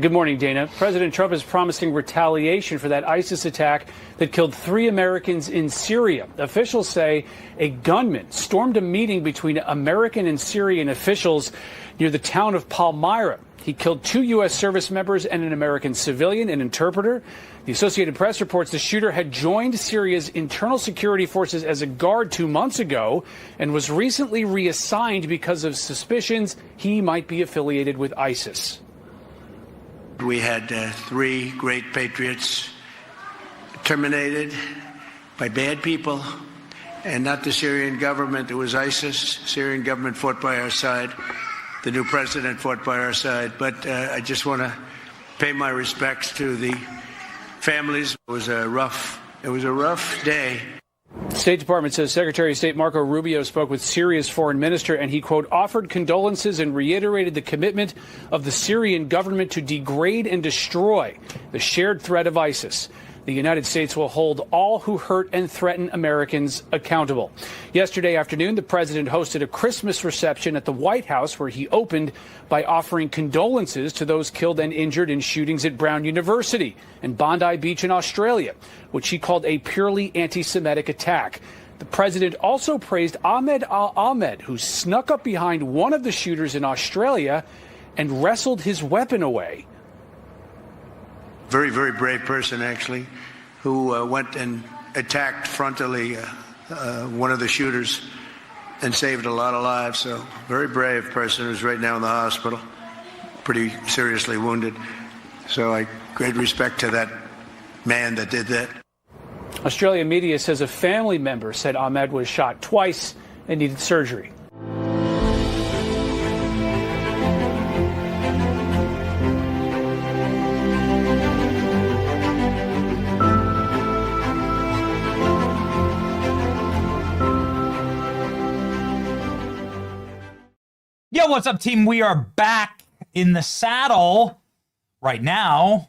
Good morning, Dana. President Trump is promising retaliation for that ISIS attack that killed 3 Americans in Syria. Officials say a gunman stormed a meeting between American and Syrian officials near the town of Palmyra. He killed 2 U.S. service members and an American civilian, an interpreter. The Associated Press reports the shooter had joined Syria's internal security forces as a guard 2 months ago and was recently reassigned because of suspicions he might be affiliated with ISIS. We had 3 great patriots terminated by bad people, and not the Syrian government. It was ISIS. Syrian government fought by our side. The new president fought by our side. But I just want to pay my respects to the families. It was a rough day. The State Department says Secretary of State Marco Rubio spoke with Syria's foreign minister and he, quote, offered condolences and reiterated the commitment of the Syrian government to degrade and destroy the shared threat of ISIS. The United States will hold all who hurt and threaten Americans accountable. Yesterday afternoon, the president hosted a Christmas reception at the White House where he opened by offering condolences to those killed and injured in shootings at Brown University and Bondi Beach in Australia, which he called a purely anti-Semitic attack. The president also praised Ahmed al-Ahmed, who snuck up behind one of the shooters in Australia and wrestled his weapon away. Very, very brave person, actually, who went and attacked frontally one of the shooters and saved a lot of lives. So very brave person who's right now in the hospital, pretty seriously wounded. So great respect to that man that did that. Australian media says a family member said Ahmed was shot twice and needed surgery. Yo, what's up, team? We are back in the saddle right now.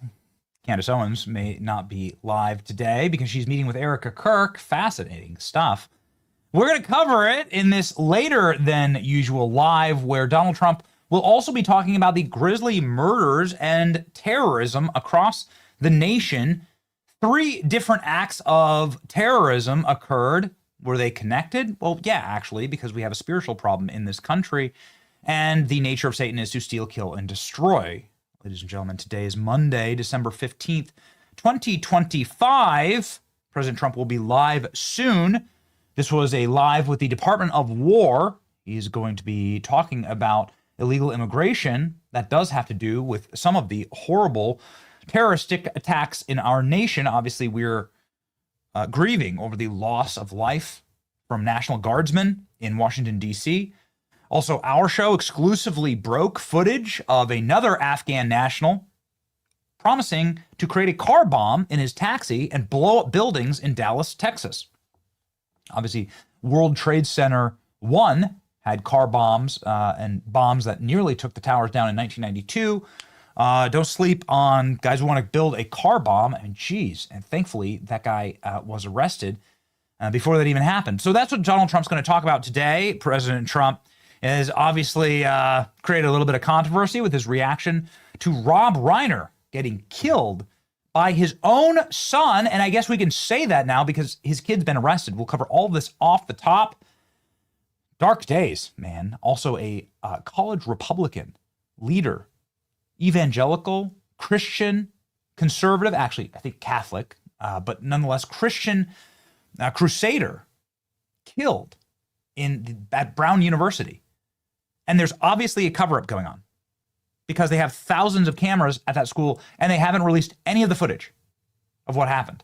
Candace Owens may not be live today because she's meeting with Erica Kirk. Fascinating stuff. We're going to cover it in this later than usual live where Donald Trump will also be talking about the grisly murders and terrorism across the nation. 3 different acts of terrorism occurred. Were they connected? Well, yeah, actually, because we have a spiritual problem in this country. And the nature of Satan is to steal, kill, and destroy. Ladies and gentlemen, today is Monday, December 15th, 2025. President Trump will be live soon. This was a live with the Department of War. He's going to be talking about illegal immigration. That does have to do with some of the horrible terroristic attacks in our nation. Obviously, we're grieving over the loss of life from National Guardsmen in Washington, D.C., Also, our show exclusively broke footage of another Afghan national promising to create a car bomb in his taxi and blow up buildings in Dallas, Texas. Obviously, World Trade Center 1 had car bombs and bombs that nearly took the towers down in 1992. Don't sleep on guys who want to build a car bomb. I mean, geez. And thankfully, that guy was arrested before that even happened. So that's what Donald Trump's going to talk about today. President Trump has obviously created a little bit of controversy with his reaction to Rob Reiner getting killed by his own son. And I guess we can say that now because his kid's been arrested. We'll cover all this off the top. Dark days, man. Also a college Republican leader, evangelical, Christian, conservative, actually, I think Catholic, but nonetheless Christian crusader killed at Brown University. And there's obviously a cover-up going on because they have thousands of cameras at that school and they haven't released any of the footage of what happened.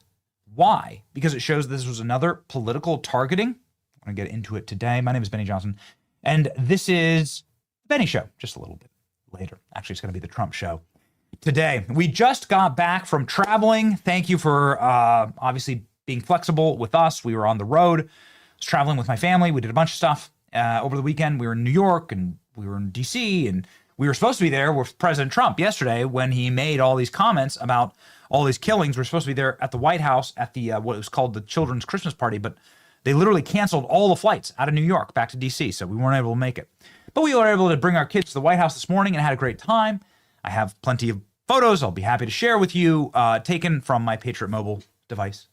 Why? Because it shows this was another political targeting. I'm going to get into it today. My name is Benny Johnson, and this is the Benny Show, just a little bit later. Actually, it's going to be the Trump Show today. We just got back from traveling. Thank you for obviously being flexible with us. We were on the road. I was traveling with my family. We did a bunch of stuff over the weekend. We were in New York and we were in D.C. and we were supposed to be there with President Trump yesterday when he made all these comments about all these killings. We're supposed to be there at the White House at the what was called the Children's Christmas Party, but they literally canceled all the flights out of New York back to D.C., so we weren't able to make it. But we were able to bring our kids to the White House this morning and had a great time. I have plenty of photos I'll be happy to share with you, taken from my Patriot Mobile device.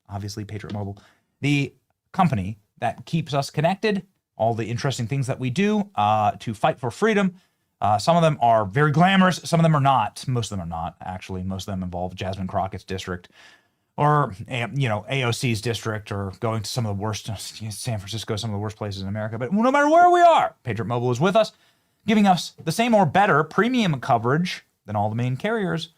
Obviously, Patriot Mobile, the company that keeps us connected, all the interesting things that we do to fight for freedom. Some of them are very glamorous. Some of them are not. Most of them are not, actually. Most of them involve Jasmine Crockett's district or, AOC's district, or going to some of the worst, San Francisco, some of the worst places in America. But no matter where we are, Patriot Mobile is with us, giving us the same or better premium coverage than all the main carriers.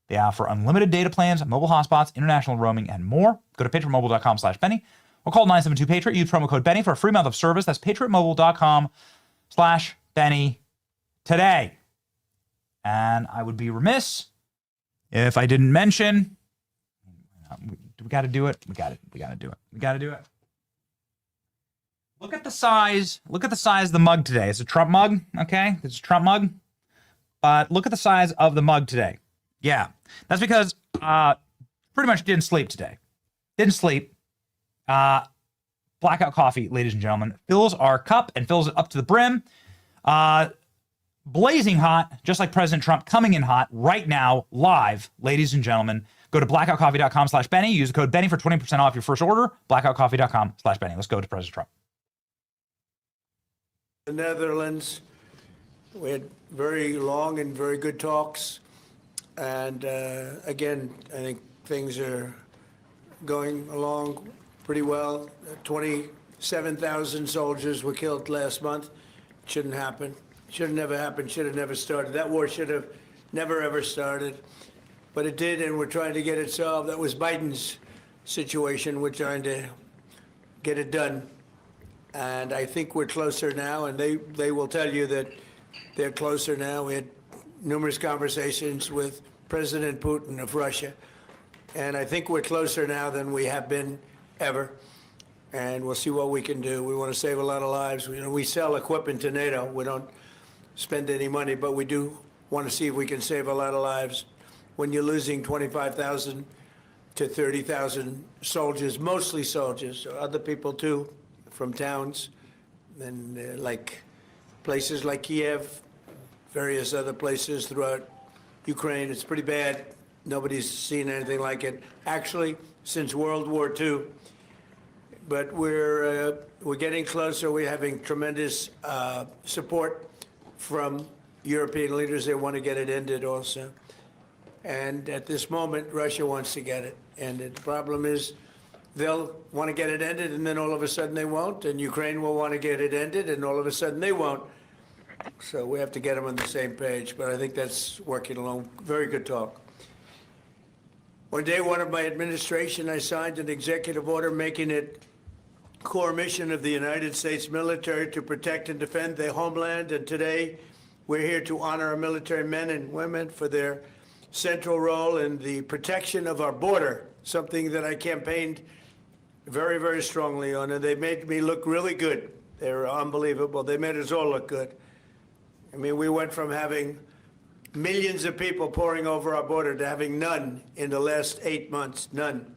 They offer unlimited data plans, mobile hotspots, international roaming, and more. Go to patriotmobile.com/Benny or call 972-PATRIOT. Use promo code Benny for a free month of service. That's patriotmobile.com/Benny today. And I would be remiss if I didn't mention, we got to do it. We got to do it. We got to do it. Look at the size of the mug today. It's a Trump mug, okay? It's a Trump mug. But look at the size of the mug today. Yeah, that's because pretty much didn't sleep today. Didn't sleep. Blackout Coffee, ladies and gentlemen, fills our cup and fills it up to the brim. Blazing hot, just like President Trump, coming in hot right now, live, ladies and gentlemen. Go to blackoutcoffee.com/Benny. Use the code Benny for 20% off your first order. Blackoutcoffee.com/Benny. Let's go to President Trump. The Netherlands, we had very long and very good talks. And again, I think things are going along pretty well. 27,000 soldiers were killed last month. Shouldn't happen. Should have never happened. Should have never started. That war should have never, ever started. But it did, and we're trying to get it solved. That was Biden's situation. We're trying to get it done. And I think we're closer now, and they will tell you that they're closer now. We had numerous conversations with President Putin of Russia, and I think we're closer now than we have been ever. And we'll see what we can do. We want to save a lot of lives. We sell equipment to NATO. We don't spend any money, but we do want to see if we can save a lot of lives. When you're losing 25,000 to 30,000 soldiers, mostly soldiers, other people too, from towns, and like places like Kiev, various other places throughout Ukraine. It's pretty bad. Nobody's seen anything like it, actually, since World War II. But we're getting closer. We're having tremendous support from European leaders. They want to get it ended also. And at this moment, Russia wants to get it ended. The problem is they'll want to get it ended, and then all of a sudden they won't. And Ukraine will want to get it ended, and all of a sudden they won't. So we have to get them on the same page. But I think that's working along. Very good talk. On day one of my administration, I signed an executive order making it core mission of the United States military to protect and defend their homeland. And today, we're here to honor our military men and women for their central role in the protection of our border, something that I campaigned very, very strongly on. And they made me look really good. They were unbelievable. They made us all look good. I mean, we went from having millions of people pouring over our border to having none in the last 8 months, none.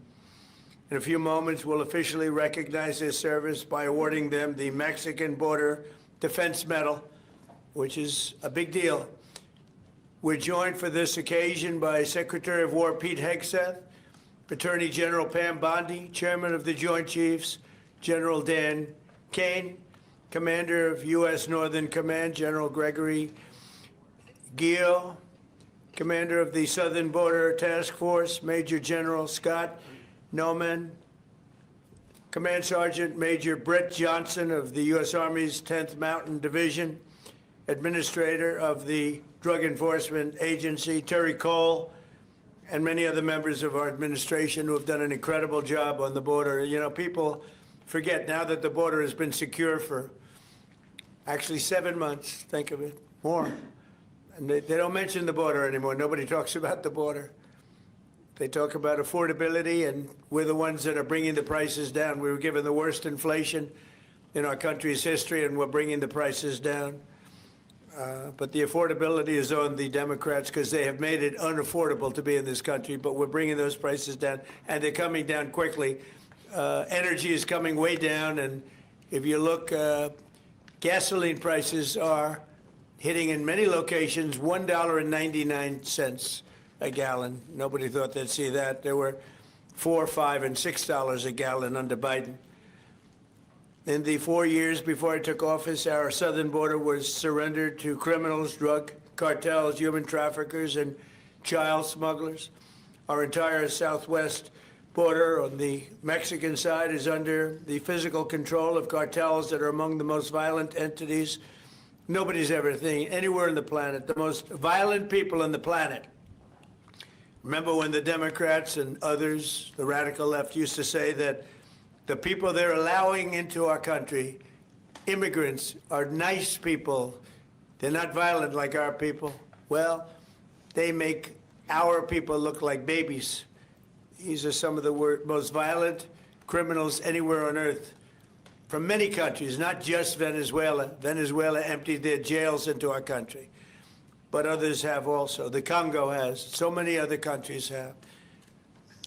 In a few moments, we'll officially recognize their service by awarding them the Mexican Border Defense Medal, which is a big deal. We're joined for this occasion by Secretary of War Pete Hegseth, Attorney General Pam Bondi, Chairman of the Joint Chiefs, General Dan Kane, Commander of U.S. Northern Command, General Gregory Gio, Commander of the Southern Border Task Force, Major General Scott Noman, Command Sergeant Major Brett Johnson of the U.S. Army's 10th Mountain Division, Administrator of the Drug Enforcement Agency, Terry Cole, and many other members of our administration who have done an incredible job on the border. You know, people forget now that the border has been secure for actually 7 months, think of it, more. And they don't mention the border anymore. Nobody talks about the border. They talk about affordability, and we're the ones that are bringing the prices down. We were given the worst inflation in our country's history, and we're bringing the prices down. But the affordability is on the Democrats because they have made it unaffordable to be in this country. But we're bringing those prices down, and they're coming down quickly. Energy is coming way down, and if you look, gasoline prices are hitting in many locations $1.99 a gallon. Nobody thought they'd see that. There were $4, $5, and $6 a gallon under Biden. In the 4 years before I took office, our southern border was surrendered to criminals, drug cartels, human traffickers, and child smugglers. Our entire southwest border on the Mexican side is under the physical control of cartels that are among the most violent entities nobody's ever seen anywhere on the planet, the most violent people on the planet. Remember when the Democrats and others, the radical left, used to say that the people they're allowing into our country, immigrants, are nice people. They're not violent like our people. Well, they make our people look like babies. These are some of the most violent criminals anywhere on earth from many countries, not just Venezuela. Venezuela emptied their jails into our country, but others have also. The Congo has. So many other countries have.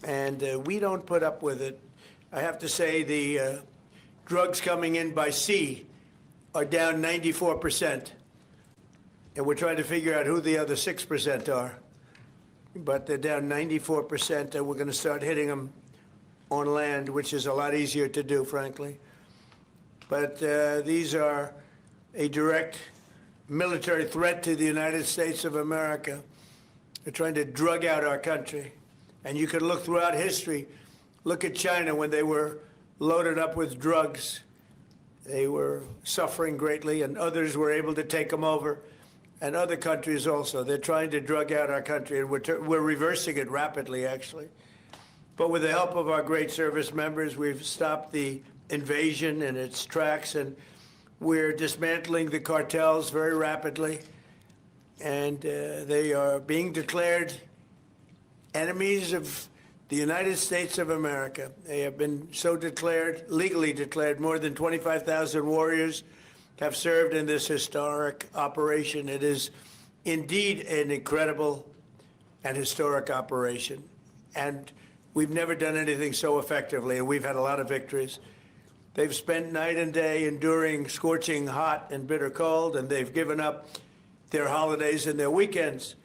And we don't put up with it. I have to say the drugs coming in by sea are down 94%. And we're trying to figure out who the other 6% are. But they're down 94%, and we're going to start hitting them on land, which is a lot easier to do, frankly. But these are a direct military threat to the United States of America. They're trying to drug out our country. And you can look throughout history. Look at China when they were loaded up with drugs. They were suffering greatly, and others were able to take them over. And other countries also. They're trying to drug out our country, and we're reversing it rapidly, actually. But with the help of our great service members, we've stopped the invasion in its tracks, and we're dismantling the cartels very rapidly. And they are being declared enemies of the United States of America. They have been so declared, legally declared. More than 25,000 warriors have served in this historic operation. It is indeed an incredible and historic operation. And we've never done anything so effectively, and we've had a lot of victories. They've spent night and day enduring scorching hot and bitter cold, and they've given up their holidays and their weekends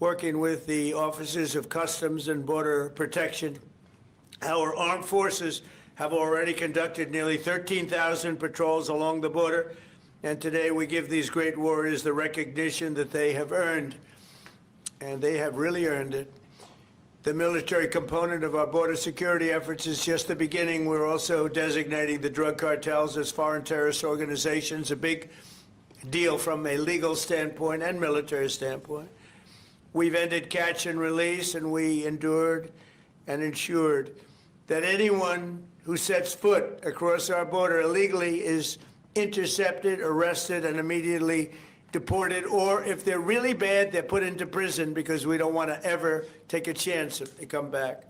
working with the officers of Customs and Border Protection. Our armed forces have already conducted nearly 13,000 patrols along the border, and today we give these great warriors the recognition that they have earned, and they have really earned it. The military component of our border security efforts is just the beginning. We're also designating the drug cartels as foreign terrorist organizations, a big deal from a legal standpoint and military standpoint. We've ended catch and release, and we endured and ensured that anyone who sets foot across our border illegally is intercepted, arrested, and immediately deported, or if they're really bad, they're put into prison because we don't want to ever take a chance if they come back.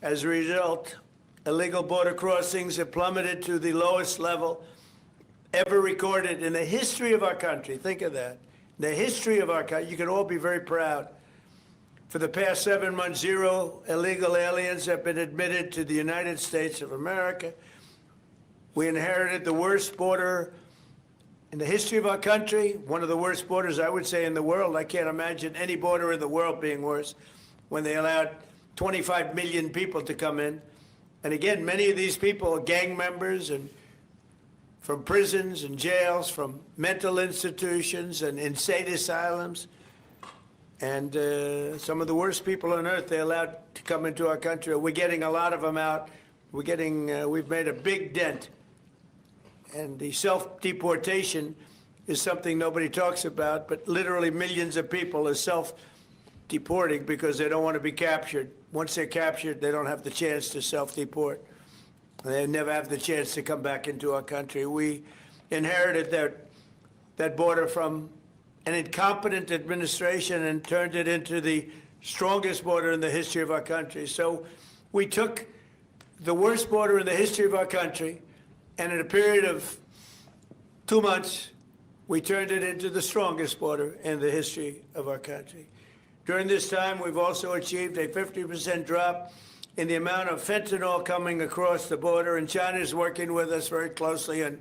As a result, illegal border crossings have plummeted to the lowest level ever recorded in the history of our country. Think of that. The history of our country. You can all be very proud. For the past 7 months, 0 illegal aliens have been admitted to the United States of America. We inherited the worst border in the history of our country, one of the worst borders, I would say, in the world. I can't imagine any border in the world being worse when they allowed 25 million people to come in. And again, many of these people are gang members and from prisons and jails, from mental institutions and insane asylums. And some of the worst people on earth, they allowed to come into our country. We're getting a lot of them out. We've made a big dent. And the self-deportation is something nobody talks about, but literally millions of people are self-deporting because they don't want to be captured. Once they're captured, they don't have the chance to self-deport. They never have the chance to come back into our country. We inherited that border from an incompetent administration and turned it into the strongest border in the history of our country. So we took the worst border in the history of our country, and in a period of 2 months, we turned it into the strongest border in the history of our country. During this time, we've also achieved a 50% drop in the amount of fentanyl coming across the border, and China is working with us very closely on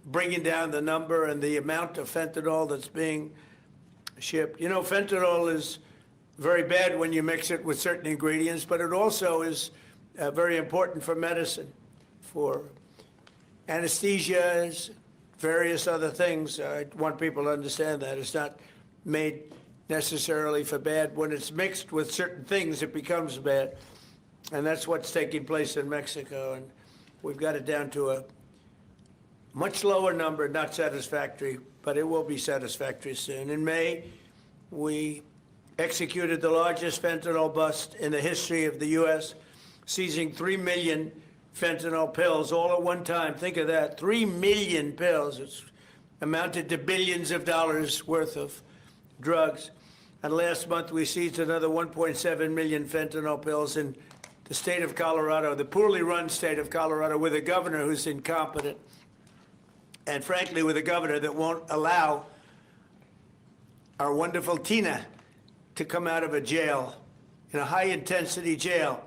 bringing down the number and the amount of fentanyl that's being shipped. You know, fentanyl is very bad when you mix it with certain ingredients, but it also is very important for medicine, for anesthesias, various other things. I want people to understand that. It's not made necessarily for bad. When it's mixed with certain things, it becomes bad. And that's what's taking place in Mexico. And we've got it down to a much lower number, not satisfactory, but it will be satisfactory soon. In May, we executed the largest fentanyl bust in the history of the U.S., seizing 3 million fentanyl pills all at one time. Think of that, 3 million pills. It's amounted to billions of dollars worth of drugs. And last month, we seized another 1.7 million fentanyl pills in the state of Colorado, the poorly run state of Colorado, with a governor who's incompetent. And frankly, with a governor that won't allow our wonderful Tina to come out of a jail, in a high-intensity jail,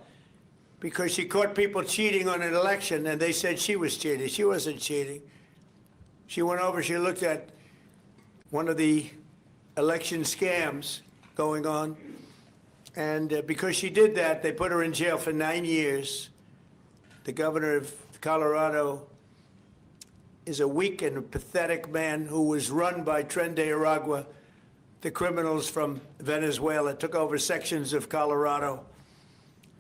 because she caught people cheating on an election, and they said she was cheating. She wasn't cheating. She went over, she looked at one of the election scams going on, and because she did that, they put her in jail for 9 years. The governor of Colorado is a weak and pathetic man who was run by Tren de Aragua, the criminals from Venezuela, took over sections of Colorado,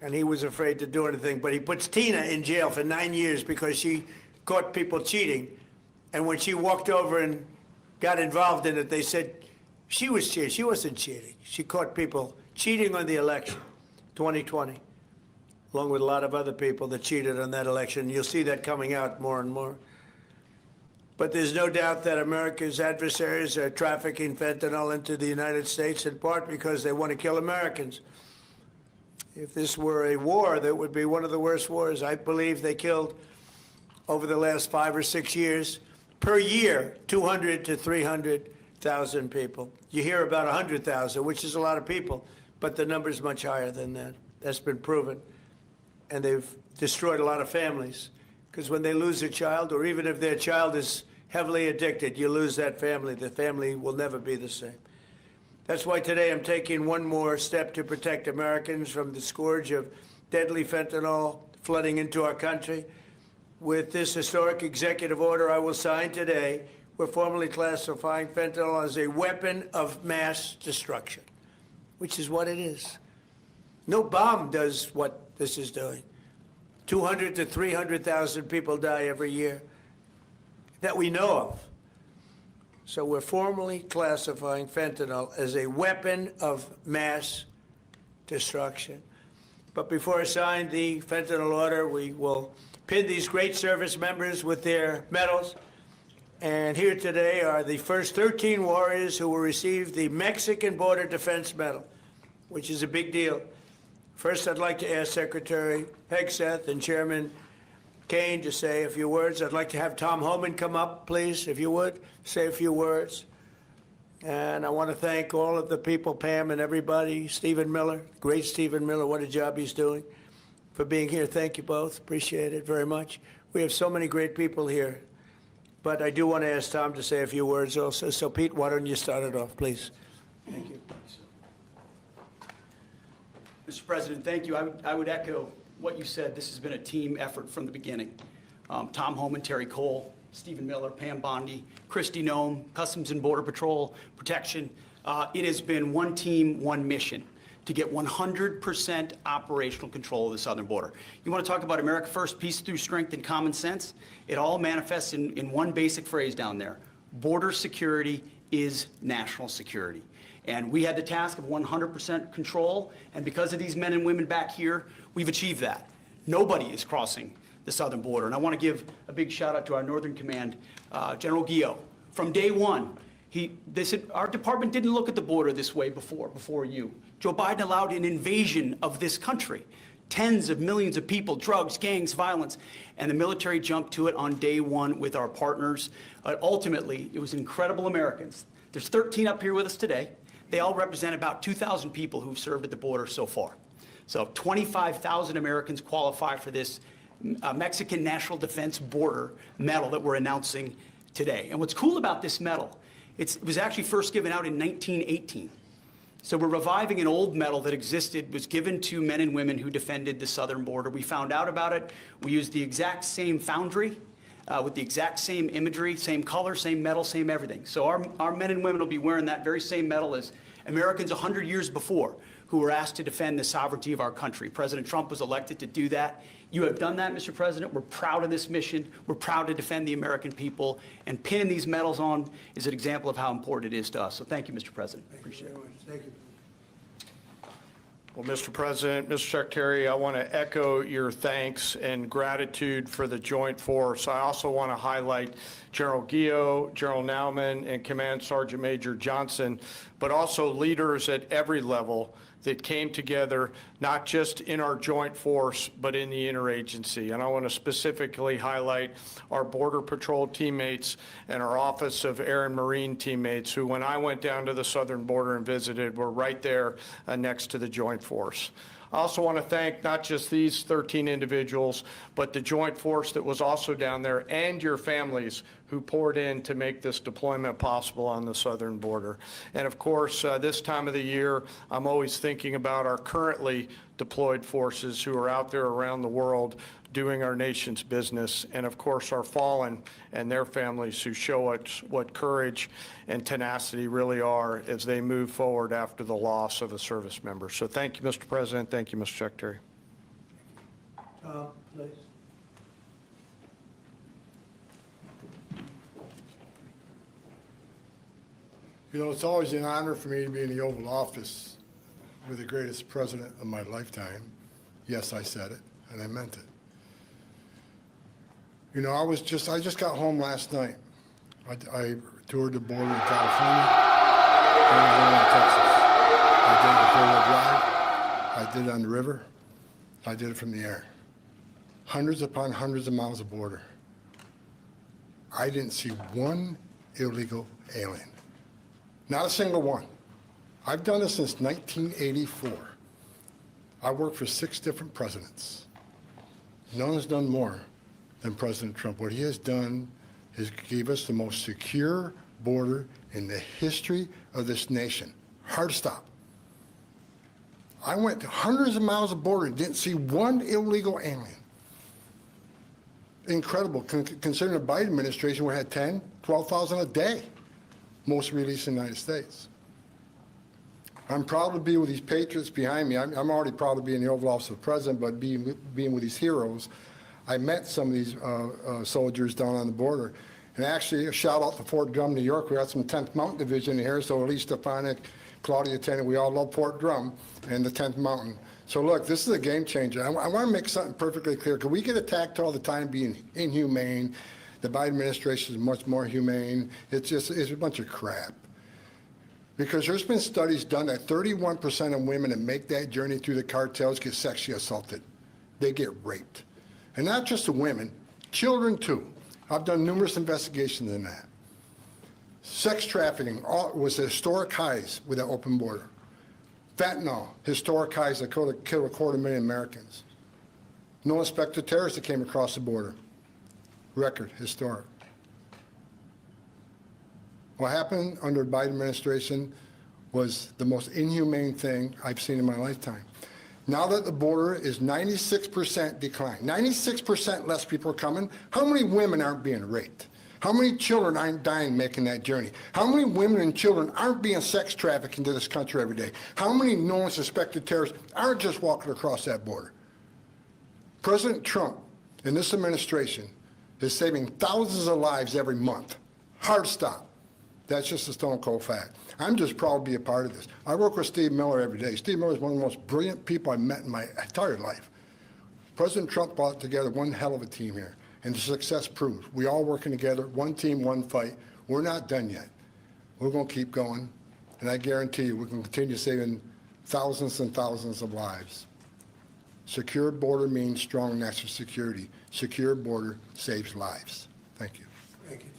and he was afraid to do anything. But he puts Tina in jail for 9 years because she caught people cheating. And when she walked over and got involved in it, they said she was cheating. She wasn't cheating. She caught people cheating on the election, 2020, along with a lot of other people that cheated on that election. You'll see that coming out more and more. But there's no doubt that America's adversaries are trafficking fentanyl into the United States, in part because they want to kill Americans. If this were a war, that would be one of the worst wars. I believe they killed, over the last 5 or 6 years, per year, 200 to 300,000 people. You hear about 100,000, which is a lot of people, but the number's much higher than that. That's been proven. And they've destroyed a lot of families. Because when they lose a child, or even if their child is heavily addicted, you lose that family. The family will never be the same. That's why today I'm taking one more step to protect Americans from the scourge of deadly fentanyl flooding into our country. With this historic executive order I will sign today, we're formally classifying fentanyl as a weapon of mass destruction, which is what it is. No bomb does what this is doing. 200 to 300,000 people die every year that we know of. So we're formally classifying fentanyl as a weapon of mass destruction. But before I sign the fentanyl order, we will pin these great service members with their medals. And here today are the first 13 warriors who will receive the Mexican Border Defense Medal, which is a big deal. First, I'd like to ask Secretary Hegseth and Chairman Kane to say a few words. I'd like to have Tom Homan come up, please, if you would, say a few words. And I want to thank all of the people, Pam and everybody, Stephen Miller, great Stephen Miller, what a job he's doing, for being here. Thank you both. Appreciate it very much. We have so many great people here. But I do want to ask Tom to say a few words also. So, Pete, why don't you start it off, please? Thank you. Mr. President, thank you. I would echo what you said. This has been a team effort from the beginning. Tom Homan, Terry Cole, Stephen Miller, Pam Bondi, Christy Nome, Customs and Border Patrol, Protection. It has been one team, one mission to get 100% operational control of the southern border. You want to talk about America First, peace through strength and common sense? It all manifests in one basic phrase down there. Border security is national security. And we had the task of 100% control, and because of these men and women back here, we've achieved that. Nobody is crossing the southern border. And I want to give a big shout out to our Northern Command, General Guillot. From day one, they said, our department didn't look at the border this way before you. Joe Biden allowed an invasion of this country. Tens of millions of people, drugs, gangs, violence, and the military jumped to it on day one with our partners. Ultimately, it was incredible Americans. There's 13 up here with us today. They all represent about 2,000 people who've served at the border so far. So 25,000 Americans qualify for this Mexican National Defense Border Medal that we're announcing today. And what's cool about this medal, it was actually first given out in 1918. So we're reviving an old medal that existed, was given to men and women who defended the southern border. We found out about it. We used the exact same foundry with the exact same imagery, same color, same medal, same everything. So our men and women will be wearing that very same medal as Americans 100 years before who were asked to defend the sovereignty of our country. President Trump was elected to do that. You have done that, Mr. President. We're proud of this mission. We're proud to defend the American people. And pinning these medals on is an example of how important it is to us. So thank you, Mr. President. Appreciate it. Thank you. Well, Mr. President, Mr. Secretary, I want to echo your thanks and gratitude for the Joint Force. I also want to highlight General Gio, General Nauman, and Command Sergeant Major Johnson, but also leaders at every level that came together, not just in our joint force, but in the interagency. And I want to specifically highlight our Border Patrol teammates and our Office of Air and Marine teammates, who, when I went down to the southern border and visited, were right there next to the joint force. I also want to thank not just these 13 individuals, but the joint force that was also down there and your families who poured in to make this deployment possible on the southern border. And of course, this time of the year, I'm always thinking about our currently deployed forces who are out there around the world doing our nation's business, and of course our fallen and their families who show us what courage and tenacity really are as they move forward after the loss of a service member. So thank you, Mr. President. Thank you, Mr. Secretary. Please. You know, it's always an honor for me to be in the Oval Office with the greatest president of my lifetime. Yes, I said it, and I meant it. You know, I just got home last night. I toured the border in California, Arizona, and Texas. I did the four-wheel drive. I did it on the river. I did it from the air. Hundreds upon hundreds of miles of border. I didn't see one illegal alien. Not a single one. I've done this since 1984. I worked for 6 different presidents. No one's done more than President Trump. What he has done is gave us the most secure border in the history of this nation. Hard to stop. I went to hundreds of miles of border and didn't see one illegal alien. Incredible, considering the Biden administration, we had 10, 12,000 a day, most released in the United States. I'm proud to be with these patriots behind me. I'm already proud to be in the Oval Office of the President, but being with these heroes, I met some of these soldiers down on the border. And actually, a shout out to Fort Drum, New York. We got some 10th Mountain Division here, so Elise Stefanik, Claudia Tennant, we all love Fort Drum and the 10th Mountain. So look, this is a game changer. I want to make something perfectly clear, because we get attacked all the time being inhumane. The Biden administration is much more humane. It's a bunch of crap. Because there's been studies done that 31% of women that make that journey through the cartels get sexually assaulted. They get raped. And not just the women, children too. I've done numerous investigations in that. Sex trafficking was at historic highs with that open border. Fentanyl, historic highs that killed 250,000 Americans. No inspector terrorists that came across the border. Record, historic. What happened under the Biden administration was the most inhumane thing I've seen in my lifetime. Now that the border is 96% decline, 96% less people are coming, how many women aren't being raped? How many children aren't dying making that journey? How many women and children aren't being sex trafficked into this country every day? How many known suspected terrorists aren't just walking across that border? President Trump and this administration is saving thousands of lives every month. Hard stop. That's just a stone cold fact. I'm just proud to be a part of this. I work with Steve Miller every day. Steve Miller is one of the most brilliant people I've met in my entire life. President Trump brought together one hell of a team here, and the success proves. We all working together, one team, one fight. We're not done yet. We're going to keep going, and I guarantee you we can continue saving thousands and thousands of lives. Secure border means strong national security. Secure border saves lives. Thank you. Thank you.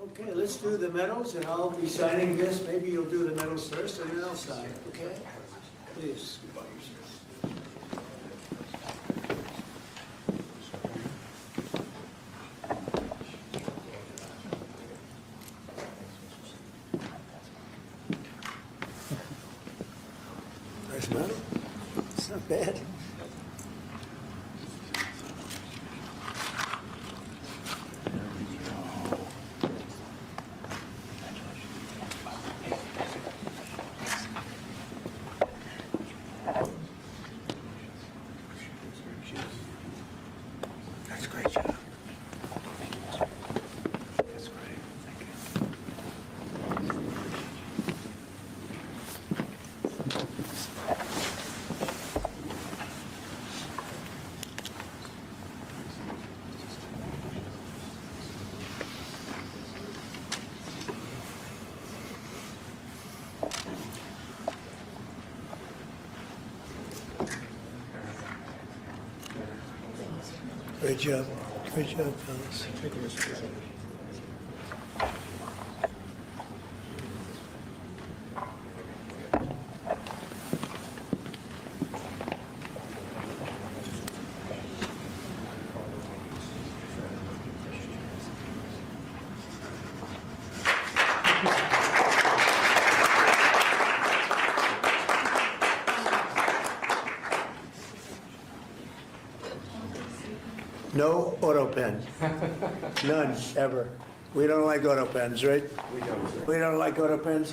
Okay, let's do the medals, and I'll be signing this. Maybe you'll do the medals first, and then I'll sign, okay? Please. Well, it's not bad. That's a great job. That's great. Thank you. Great job. Great job, fellas. Thank you, Mr. President. No auto pen. None, ever. We don't like auto pens, right? We don't like auto pens?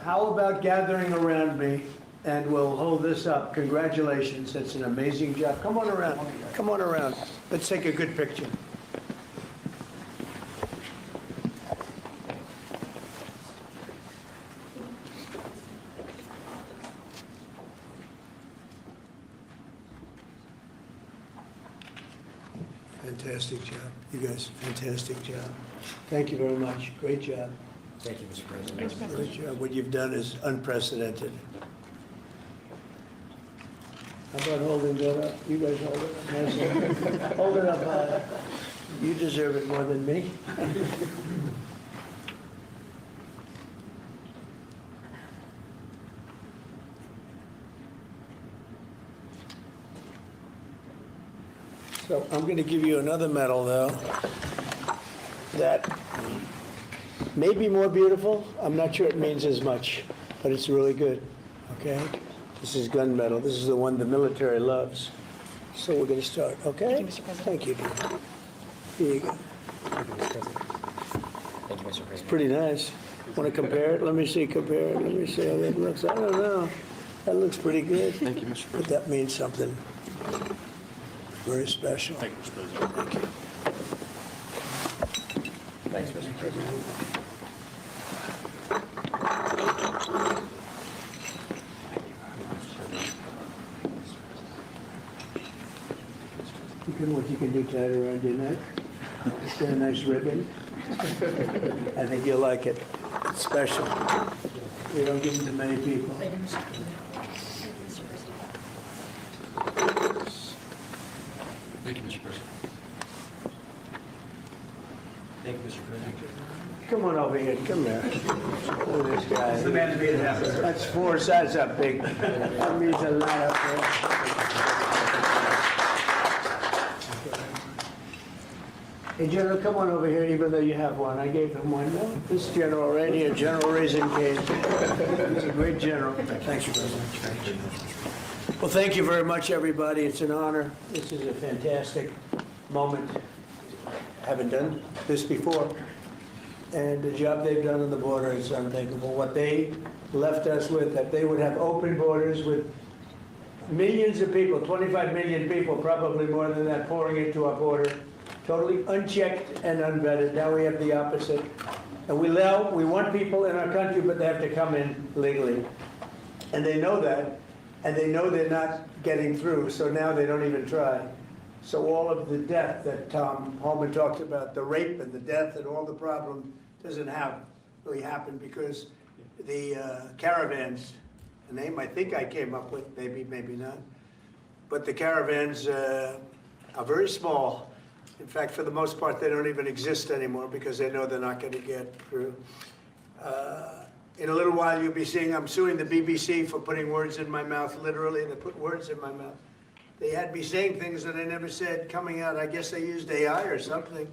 How about gathering around me, and we'll hold this up. Congratulations, that's an amazing job. Come on around, come on around. Let's take a good picture. Fantastic job. You guys, fantastic job. Thank you very much. Great job. Thank you, Mr. President. Great job. What you've done is unprecedented. How about holding that up? You guys hold it up. Nice. Hold it up. You deserve it more than me. So I'm going to give you another medal, though, that may be more beautiful. I'm not sure it means as much, but it's really good, okay? This is gun medal. This is the one the military loves. So we're going to start, okay? Thank you, Mr. President. Thank you, dear. Here you go. Thank you, Mr. President. Thank you, Mr. President. Pretty nice. Want to compare it? Let me see, compare it. Let me see how that looks. I don't know. That looks pretty good. Thank you, Mr. But that means something very special. Thank you, Mr. President. Thank you. Thanks, Mr. President. What you can do, tie it around your neck. It's got a nice ribbon. I think you'll like it. It's special. We don't give them to many people. Thank you, Mr. President. Thank you, Mr. President. Come on over here. Come here. Look at this guy. It's the man to be That's 4 sides up big. That means a lot up there. Hey, General, come on over here, even though you have one. I gave him one. No, this general right here, General Raisin Cage. He's a great general. Thank you very much. Well, thank you very much, everybody. It's an honor. This is a fantastic moment. Haven't done this before. And the job they've done on the border is unthinkable. What they left us with, that they would have open borders with millions of people, 25 million people, probably more than that, pouring into our border. Totally unchecked and unvetted. Now we have the opposite. And we want people in our country, but they have to come in legally. And they know that, and they know they're not getting through, so now they don't even try. So all of the death that Tom Holman talked about, the rape and the death and all the problem, doesn't really happen because the caravans, a name I think I came up with, maybe not, but the caravans are very small. In fact, for the most part, they don't even exist anymore because they know they're not going to get through. In a little while, you'll be seeing I'm suing the BBC for putting words in my mouth, literally. They put words in my mouth. They had me saying things that I never said coming out. I guess they used AI or something.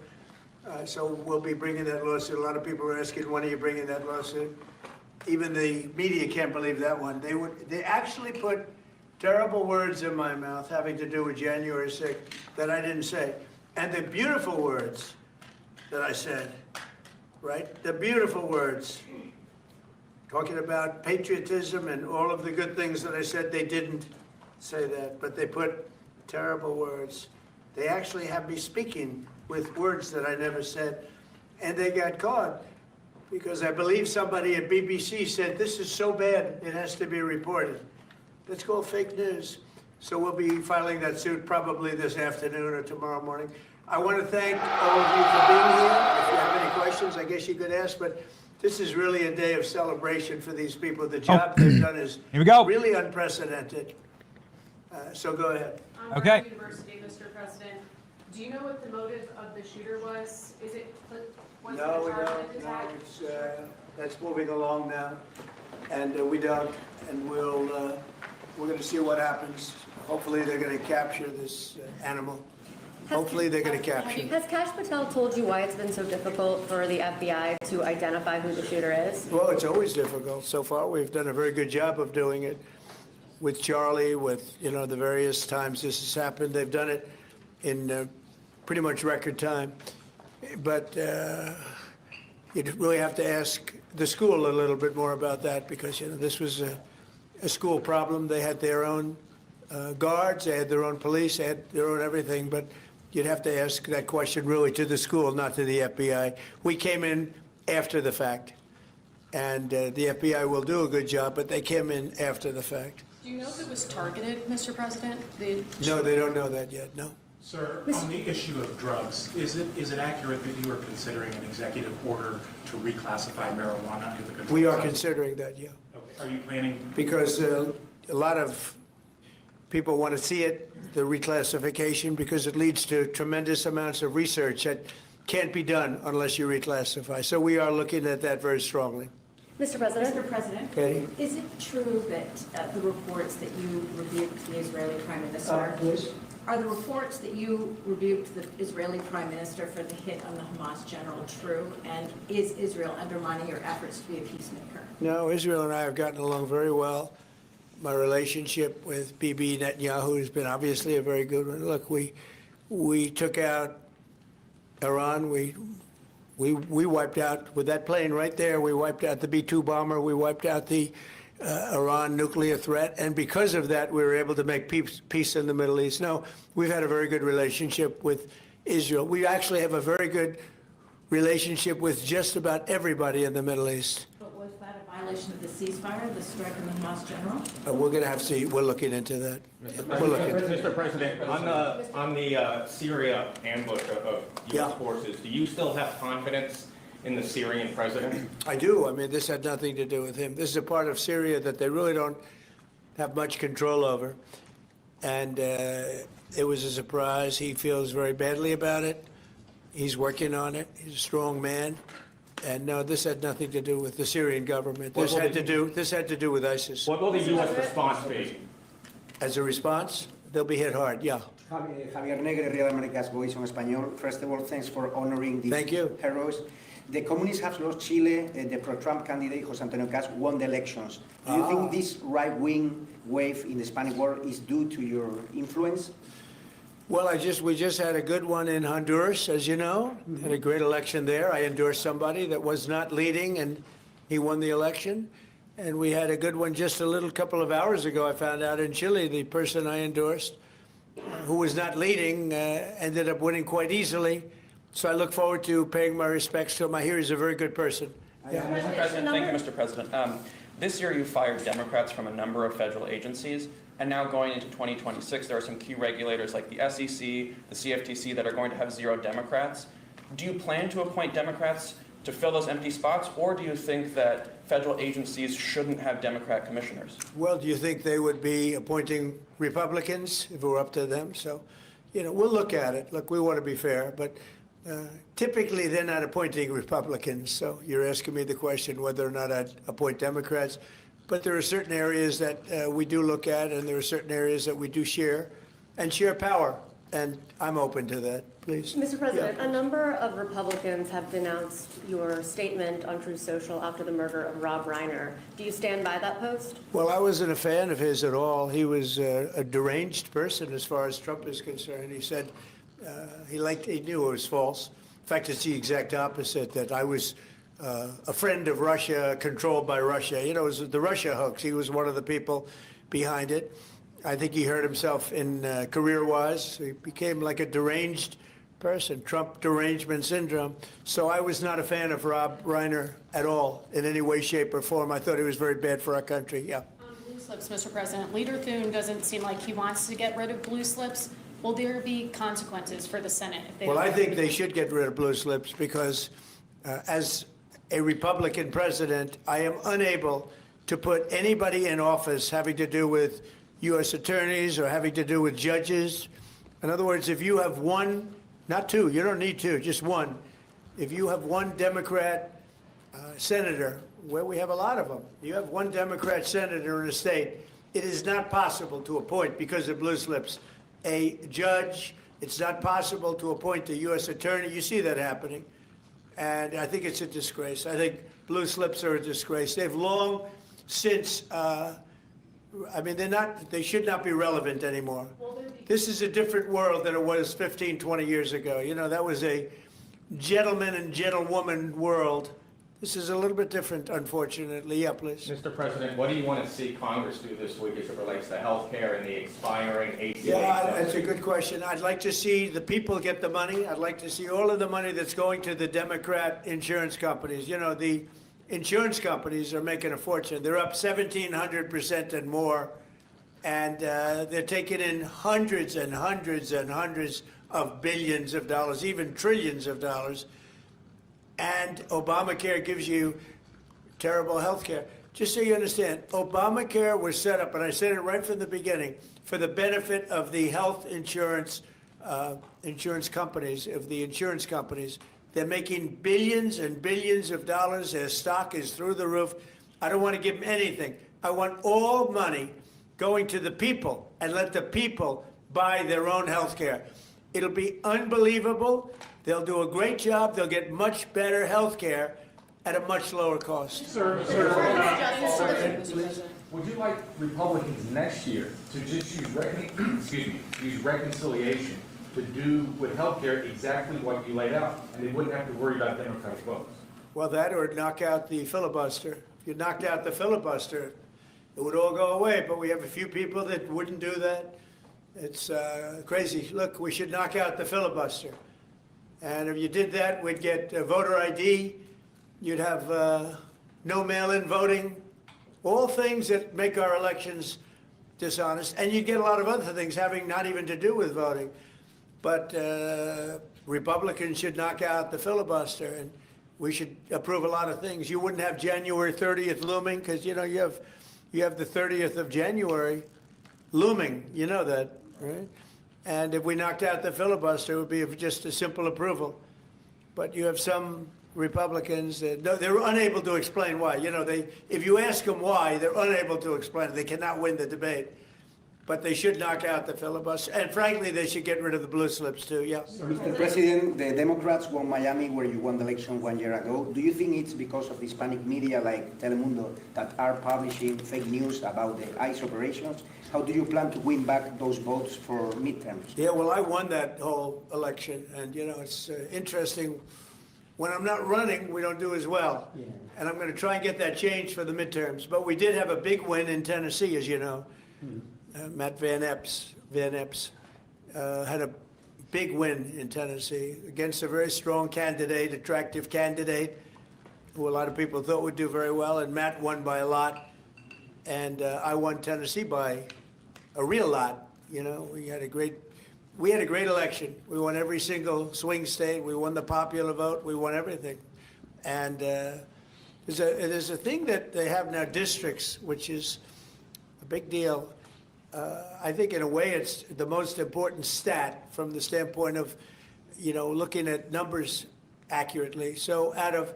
So we'll be bringing that lawsuit. A lot of people are asking, when are you bringing that lawsuit? Even the media can't believe that one. They actually put terrible words in my mouth having to do with January 6th that I didn't say. And the beautiful words that I said, right? The beautiful words, talking about patriotism and all of the good things that I said, they didn't say that, but they put terrible words. They actually have me speaking with words that I never said, and they got caught because I believe somebody at BBC said, this is so bad, it has to be reported. That's called fake news. So we'll be filing that suit probably this afternoon or tomorrow morning. I want to thank all of you for being here. If you have any questions, I guess you could ask, but this is really a day of celebration for these people. The job they've done is Here we go. really unprecedented. So go ahead. Okay. University, Mr. President, do you know what the motive of the shooter was? Is it, was it No, a we targeted don't. No, attack? it's, that's moving along now. And we don't. And we're going to see what happens. Hopefully they're going to capture this animal. Hopefully they're going to capture it. Has Kash Patel told you why it's been so difficult for the FBI to identify who the shooter is? Well, it's always difficult. So far, we've done a very good job of doing it with Charlie, with, the various times this has happened. They've done it in pretty much record time. But you really have to ask the school a little bit more about that because, this was a school problem. They had their own guards, they had their own police, they had their own everything. But you'd have to ask that question really to the school, not to the FBI. We came in after the fact, and the FBI will do a good job, but they came in after the fact. Do you know if it was targeted, Mr. President? No, they don't know that yet, no. Sir, on the issue of drugs, is it accurate that you are considering an executive order to reclassify marijuana under the control? We are considering that, yeah. Okay. Are you planning? Because a lot of people want to see it, the reclassification, because it leads to tremendous amounts of research that can't be done unless you reclassify. So we are looking at that very strongly. Mr. President? Mr. President, Katie? is it true that the reports that you rebuked the Israeli Prime Minister? Please. Are the reports that you rebuked the Israeli Prime Minister for the hit on the Hamas general true? And is Israel undermining your efforts to be a peacemaker? No, Israel and I have gotten along very well. My relationship with Bibi Netanyahu has been obviously a very good one. Look, we took out Iran. We wiped out, with that plane right there, we wiped out the B-2 bomber. We wiped out the Iran nuclear threat. And because of that, we were able to make peace in the Middle East. No, we've had a very good relationship with Israel. We actually have a very good relationship with just about everybody in the Middle East. But was that a violation of the ceasefire, the strike on the Hamas general? We're going to have to see. We're looking into that. We're looking into it. Mr. President, on the Syria ambush of U.S. forces, do you still have confidence in the Syrian president? I do. I mean, this had nothing to do with him. This is a part of Syria that they really don't have much control over. And it was a surprise. He feels very badly about it. He's working on it. He's a strong man. And no, this had nothing to do with the Syrian government. This had to do with ISIS. What will the U.S. response be? As a response, they'll be hit hard. Yeah. Javier Negre, Real America's Voice on Español. First of all, thanks for honoring these heroes. The communists have lost Chile. The pro-Trump candidate, José Antonio Caz, won the elections. Do you think this right-wing wave in the Spanish War is due to your influence? Well, we just had a good one in Honduras, as you know. Had a great election there. I endorsed somebody that was not leading, and he won the election. And we had a good one just a couple of hours ago, I found out, in Chile. The person I endorsed, who was not leading, ended up winning quite easily. So I look forward to paying my respects to him. I hear he's a very good person. Yeah. Mr. President, thank you, Mr. President. This year you fired Democrats from a number of federal agencies, and now going into 2026, there are some key regulators like the SEC, the CFTC that are going to have 0 Democrats. Do you plan to appoint Democrats to fill those empty spots, or do you think that federal agencies shouldn't have Democrat commissioners? Well, do you think they would be appointing Republicans if it were up to them? So, we'll look at it. Look, we want to be fair, but typically they're not appointing Republicans. So you're asking me the question whether or not I'd appoint Democrats. But there are certain areas that we do look at, and there are certain areas that we do share, and share power. and I'm open to that, please. Mr. President, Yeah. a number of Republicans have denounced your statement on Truth Social after the murder of Rob Reiner. Do you stand by that post? Well, I wasn't a fan of his at all. He was a deranged person as far as Trump is concerned. He said he knew it was false. In fact, it's the exact opposite, that I was a friend of Russia, controlled by Russia. You know, it was the Russia hoax. He was one of the people behind it. I think he hurt himself in career-wise. He became like a deranged person, Trump derangement syndrome. So I was not a fan of Rob Reiner at all, in any way, shape, or form. I thought he was very bad for our country, yeah. On blue slips, Mr. President, Leader Thune doesn't seem like he wants to get rid of blue slips. Will there be consequences for the Senate if they Well, don't I get think rid they of should get rid of blue slips because as a Republican president, I am unable to put anybody in office having to do with U.S. attorneys or having to do with judges. In other words, if you have one, not two, you don't need two, just one. If you have one Democrat senator, where we have a lot of them, you have one Democrat senator in a state, it is not possible to appoint, because of blue slips, a judge. It's not possible to appoint a U.S. attorney. You see that happening. And I think it's a disgrace. I think blue slips are a disgrace. They've long since, they should not be relevant anymore. This is a different world than it was 15, 20 years ago. You know, that was a gentleman and gentlewoman world. This is a little bit different, unfortunately. Yeah, please. Mr. President, what do you want to see Congress do this week as it relates to health care and the expiring ACA? Yeah, that's a good question. I'd like to see the people get the money. I'd like to see all of the money that's going to the Democrat insurance companies. You know, the insurance companies are making a fortune. They're up 1,700% and more. And they're taking in hundreds and hundreds and hundreds of billions of dollars, even trillions of dollars. And Obamacare gives you terrible health care. Just so you understand, Obamacare was set up, and I said it right from the beginning, for the benefit of the health insurance companies, of the insurance companies. They're making billions and billions of dollars. Their stock is through the roof. I don't want to give them anything. I want all money going to the people and let the people buy their own health care. It'll be unbelievable. They'll do a great job. They'll get much better health care at a much lower cost. Sir, would you like Republicans next year to just use reconciliation to do with health care exactly what you laid out, and they wouldn't have to worry about Democratic votes? Well, that or knock out the filibuster. If you knocked out the filibuster, it would all go away, but we have a few people that wouldn't do that. It's crazy. Look, we should knock out the filibuster. And if you did that, we'd get voter ID, you'd have no mail-in voting, all things that make our elections dishonest. And you'd get a lot of other things having not even to do with voting. But Republicans should knock out the filibuster, and we should approve a lot of things. You wouldn't have January 30th looming, because, you know, you have the 30th of January looming. You know that, right? And if we knocked out the filibuster, it would be just a simple approval. But you have some Republicans that they're unable to explain why. You know, if you ask them why, they're unable to explain it. They cannot win the debate. But they should knock out the filibuster. And frankly, they should get rid of the blue slips too, yeah. Mr. President, the Democrats won Miami, where you won the election 1 year ago. Do you think it's because of Hispanic media like Telemundo that are publishing fake news about the ICE operations? How do you plan to win back those votes for midterms? Yeah, well, I won that whole election. And, you know, it's interesting. When I'm not running, we don't do as well. Yeah. And I'm going to try and get that changed for the midterms. But we did have a big win in Tennessee, as you know. Matt Van Epps had a big win in Tennessee against a very strong candidate, attractive candidate, who a lot of people thought would do very well, and Matt won by a lot. And I won Tennessee by a real lot. You know, we had a great election. We won every single swing state. We won the popular vote. We won everything. And there's a thing that they have now, districts, which is a big deal. I think in a way it's the most important stat from the standpoint of, you know, looking at numbers accurately. So out of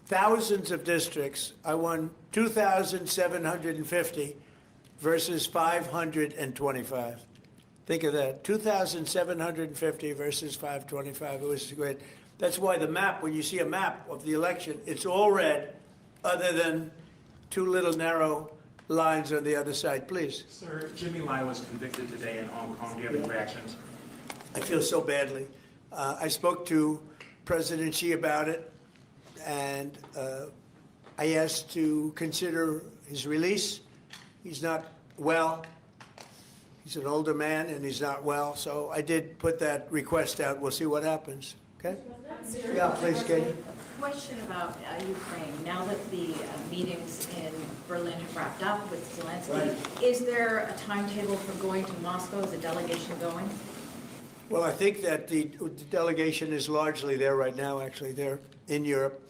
thousands of districts, I won 2,750 versus 525. Think of that, 2,750 versus 525. It was great. That's why the map, when you see a map of the election, it's all red, other than two little narrow lines on the other side. Please. Sir, Jimmy Lai was convicted today in Hong Kong. Do you have any reactions? I feel so badly. I spoke to President Xi about it, and I asked to consider his release. He's not well. He's an older man, and he's not well. So I did put that request out. We'll see what happens. Okay? Yeah, please, Katie. Question about Ukraine. Now that the meetings in Berlin have wrapped up with Zelensky, is there a timetable for going to Moscow? Is a delegation going? Well, I think that the delegation is largely there right now, actually. They're in Europe,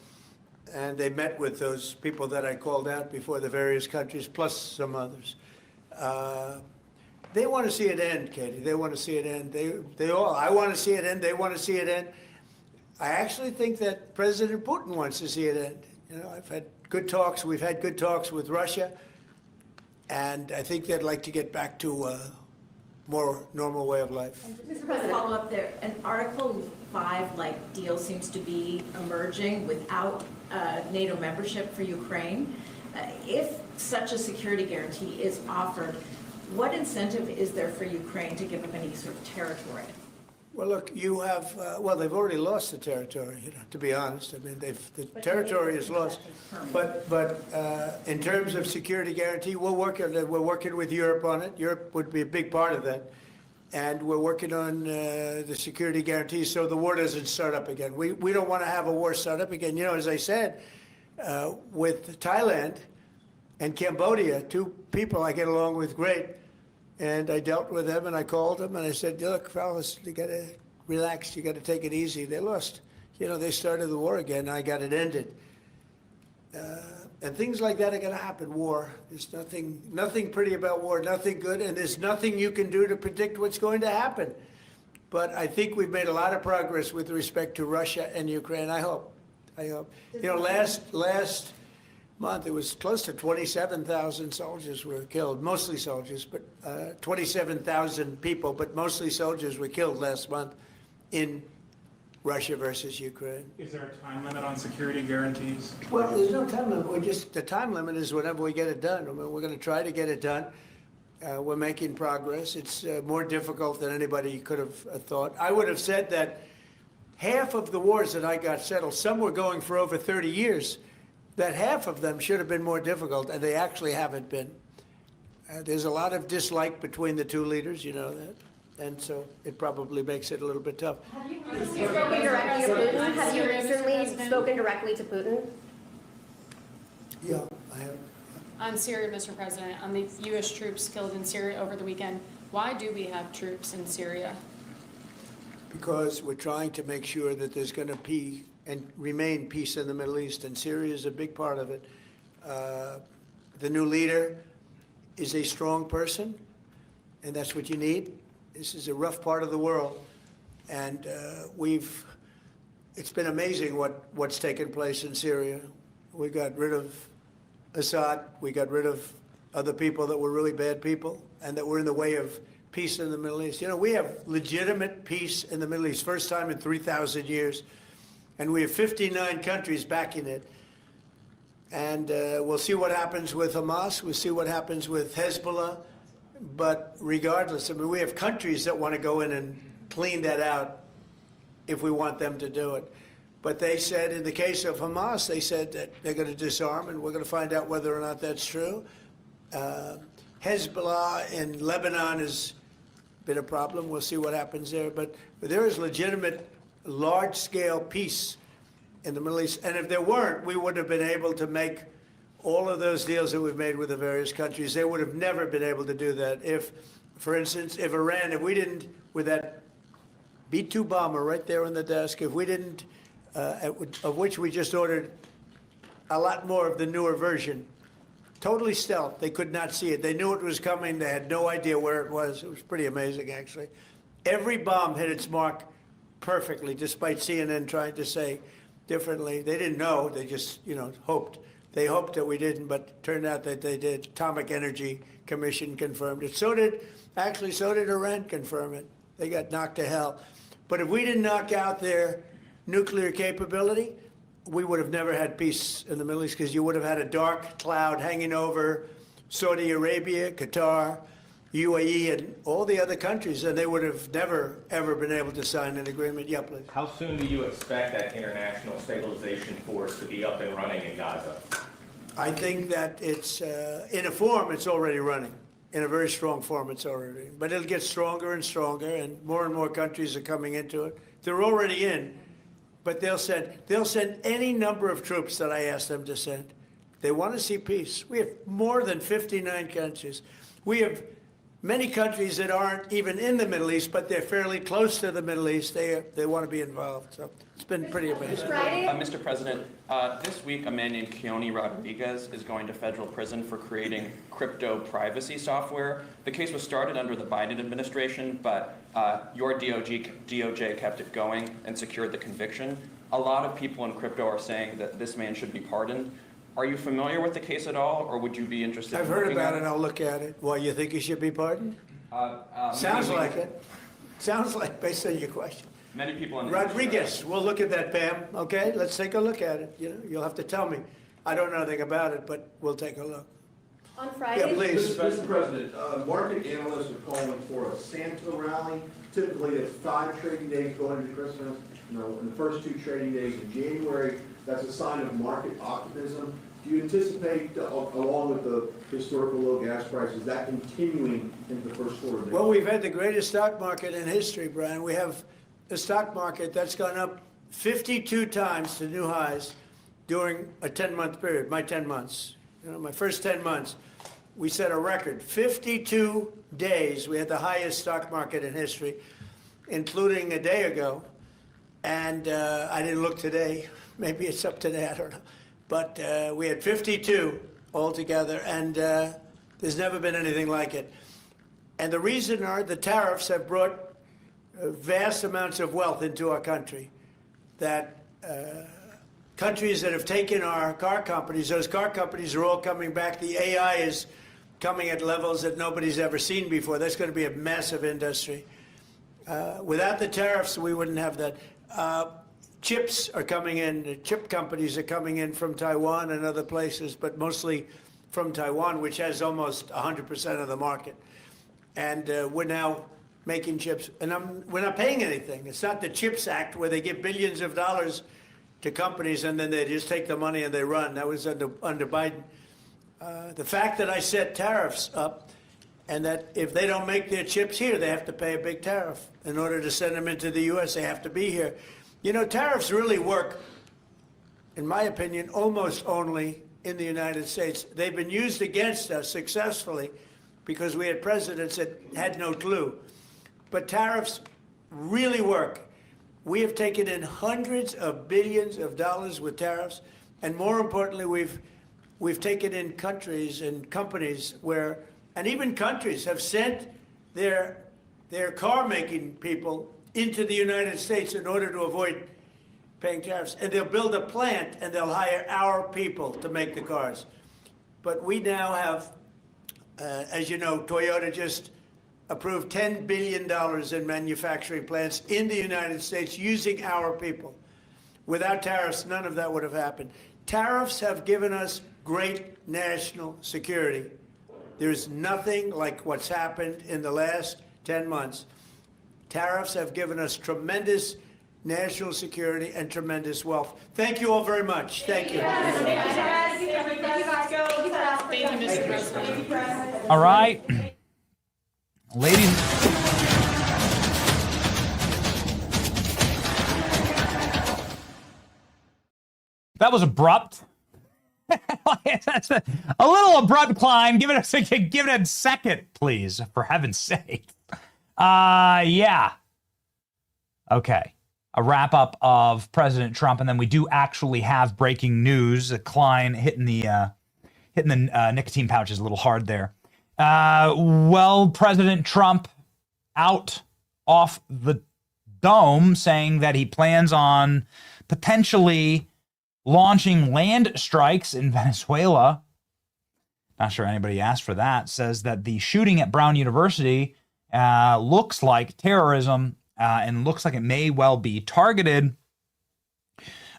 and they met with those people that I called out before, the various countries, plus some others. They want to see it end, Katie. They want to see it end. They all, I want to see it end. They want to see it end. I actually think that President Putin wants to see it end. You know, I've had good talks. We've had good talks with Russia, and I think they'd like to get back to a more normal way of life. Mr. President, follow up there. An Article 5-like deal seems to be emerging without NATO membership for Ukraine. If such a security guarantee is offered, what incentive is there for Ukraine to give up any sort of territory? Well, look, you have, well, they've already lost the territory, you know, to be honest. I mean, the territory is lost. But in terms of security guarantee, we're working with Europe on it. Europe would be a big part of that. And we're working on the security guarantee so the war doesn't start up again. We don't want to have a war start up again. You know, as I said, with Thailand and Cambodia, two people I get along with great. And I dealt with them, and I called them, and I said, look, fellas, you got to relax. You got to take it easy. They lost. You know, they started the war again, and I got it ended. And things like that are going to happen, war. There's nothing pretty about war, nothing good, and there's nothing you can do to predict what's going to happen. But I think we've made a lot of progress with respect to Russia and Ukraine, I hope. You know, last month, it was close to 27,000 soldiers were killed, mostly soldiers, but 27,000 people, but mostly soldiers were killed last month in Russia versus Ukraine. Is there a time limit on security guarantees? Well, there's no time limit. The time limit is whenever we get it done. I mean, we're going to try to get it done. We're making progress. It's more difficult than anybody could have thought. I would have said that half of the wars that I got settled, some were going for over 30 years, that half of them should have been more difficult, and they actually haven't been. There's a lot of dislike between the two leaders, you know that, and so it probably makes it a little bit tough. Have you spoken directly to Putin? Have you recently spoken directly to Putin? Yeah, I have. On Syria, Mr. President, on the U.S. troops killed in Syria over the weekend, why do we have troops in Syria? Because we're trying to make sure that there's going to be and remain peace in the Middle East, and Syria is a big part of it. The new leader is a strong person, and that's what you need. This is a rough part of the world, and it's been amazing what's taken place in Syria. We got rid of Assad, we got rid of other people that were really bad people, and that were in the way of peace in the Middle East. You know, we have legitimate peace in the Middle East, first time in 3,000 years. And we have 59 countries backing it. And we'll see what happens with Hamas. We'll see what happens with Hezbollah. But regardless, I mean, we have countries that want to go in and clean that out if we want them to do it. But they said, in the case of Hamas, they said that they're going to disarm, and we're going to find out whether or not that's true. Hezbollah in Lebanon has been a problem. We'll see what happens there. But there is legitimate large-scale peace in the Middle East. And if there weren't, we wouldn't have been able to make all of those deals that we've made with the various countries. They would have never been able to do that. If, for instance, if Iran, if we didn't, with that B-2 bomber right there on the desk, if we didn't, of which we just ordered a lot more of the newer version, totally stealth. They could not see it. They knew it was coming. They had no idea where it was. It was pretty amazing, actually. Every bomb hit its mark perfectly, despite CNN trying to say differently. They didn't know. They just, you know, hoped. They hoped that we didn't, but it turned out that they did. Atomic Energy Commission confirmed it. So did Iran confirm it. They got knocked to hell. But if we didn't knock out their nuclear capability, we would have never had peace in the Middle East, because you would have had a dark cloud hanging over Saudi Arabia, Qatar, UAE, and all the other countries, and they would have never, ever been able to sign an agreement. Yeah, please. How soon do you expect that international stabilization force to be up and running in Gaza? I think that it's, in a form, it's already running. In a very strong form, it's already. But it'll get stronger and stronger, and more countries are coming into it. They're already in, but they'll send any number of troops that I ask them to send. They want to see peace. We have more than 59 countries. We have many countries that aren't even in the Middle East, but they're fairly close to the Middle East. They want to be involved. So it's been pretty amazing. Mr. President, this week a man named Keone Rodriguez is going to federal prison for creating crypto privacy software. The case was started under the Biden administration, but your DOJ kept it going and secured the conviction. A lot of people in crypto are saying that this man should be pardoned. Are you familiar with the case at all, or would you be interested I've in heard looking about at it. I'll look at it. Why, you think he should be pardoned? Sounds like it. Sounds like, based on your question. Many people in the Rodriguez, we'll look at that, Pam. Okay, let's take a look at it. You'll have to tell me. I don't know anything about it, but we'll take a look. On Friday? Yeah, please. Mr. President, market analysts are calling for a Santa rally. Typically, it's 5 trading days going into Christmas. In the first 2 trading days in January, that's a sign of market optimism. Do you anticipate, along with the historical low gas prices, that continuing into the first quarter? Well, we've had the greatest stock market in history, Brian. We have a stock market that's gone up 52 times to new highs during a 10-month period, my 10 months. My first 10 months, we set a record. 52 days, we had the highest stock market in history, including a day ago. And I didn't look today. Maybe it's up today, I don't know. But we had 52 altogether, and there's never been anything like it. And the reason are the tariffs have brought vast amounts of wealth into our country. That countries that have taken our car companies, those car companies are all coming back. The AI is coming at levels that nobody's ever seen before. That's going to be a massive industry. Without the tariffs, we wouldn't have that. Chips are coming in, the chip companies are coming in from Taiwan and other places, but mostly from Taiwan, which has almost 100% of the market. And we're now making chips, and we're not paying anything. It's not the CHIPS Act where they give billions of dollars to companies and then they just take the money and they run. That was under Biden. The fact that I set tariffs up, and that if they don't make their chips here, they have to pay a big tariff. In order to send them into the U.S., they have to be here. Tariffs really work, in my opinion, almost only in the United States. They've been used against us successfully because we had presidents that had no clue. But tariffs really work. We have taken in hundreds of billions of dollars with tariffs, and more importantly, we've taken in countries and companies where, and even countries have sent their car-making people into the United States in order to avoid paying tariffs. And they'll build a plant and they'll hire our people to make the cars. But we now have, as you know, Toyota just approved $10 billion in manufacturing plants in the United States using our people. Without tariffs, none of that would have happened. Tariffs have given us great national security. There's nothing like what's happened in the last 10 months. Tariffs have given us tremendous national security and tremendous wealth. Thank you all very much. Thank you. All right. Ladies. That was abrupt. That's a little abrupt climb. Give it a second, please, for heaven's sake. Yeah. Okay. A wrap up of President Trump, and then we do actually have breaking news. Klein hitting the nicotine pouches a little hard there. President Trump out off the dome saying that he plans on potentially launching land strikes in Venezuela. Not sure anybody asked for that. Says that the shooting at Brown University looks like terrorism and looks like it may well be targeted.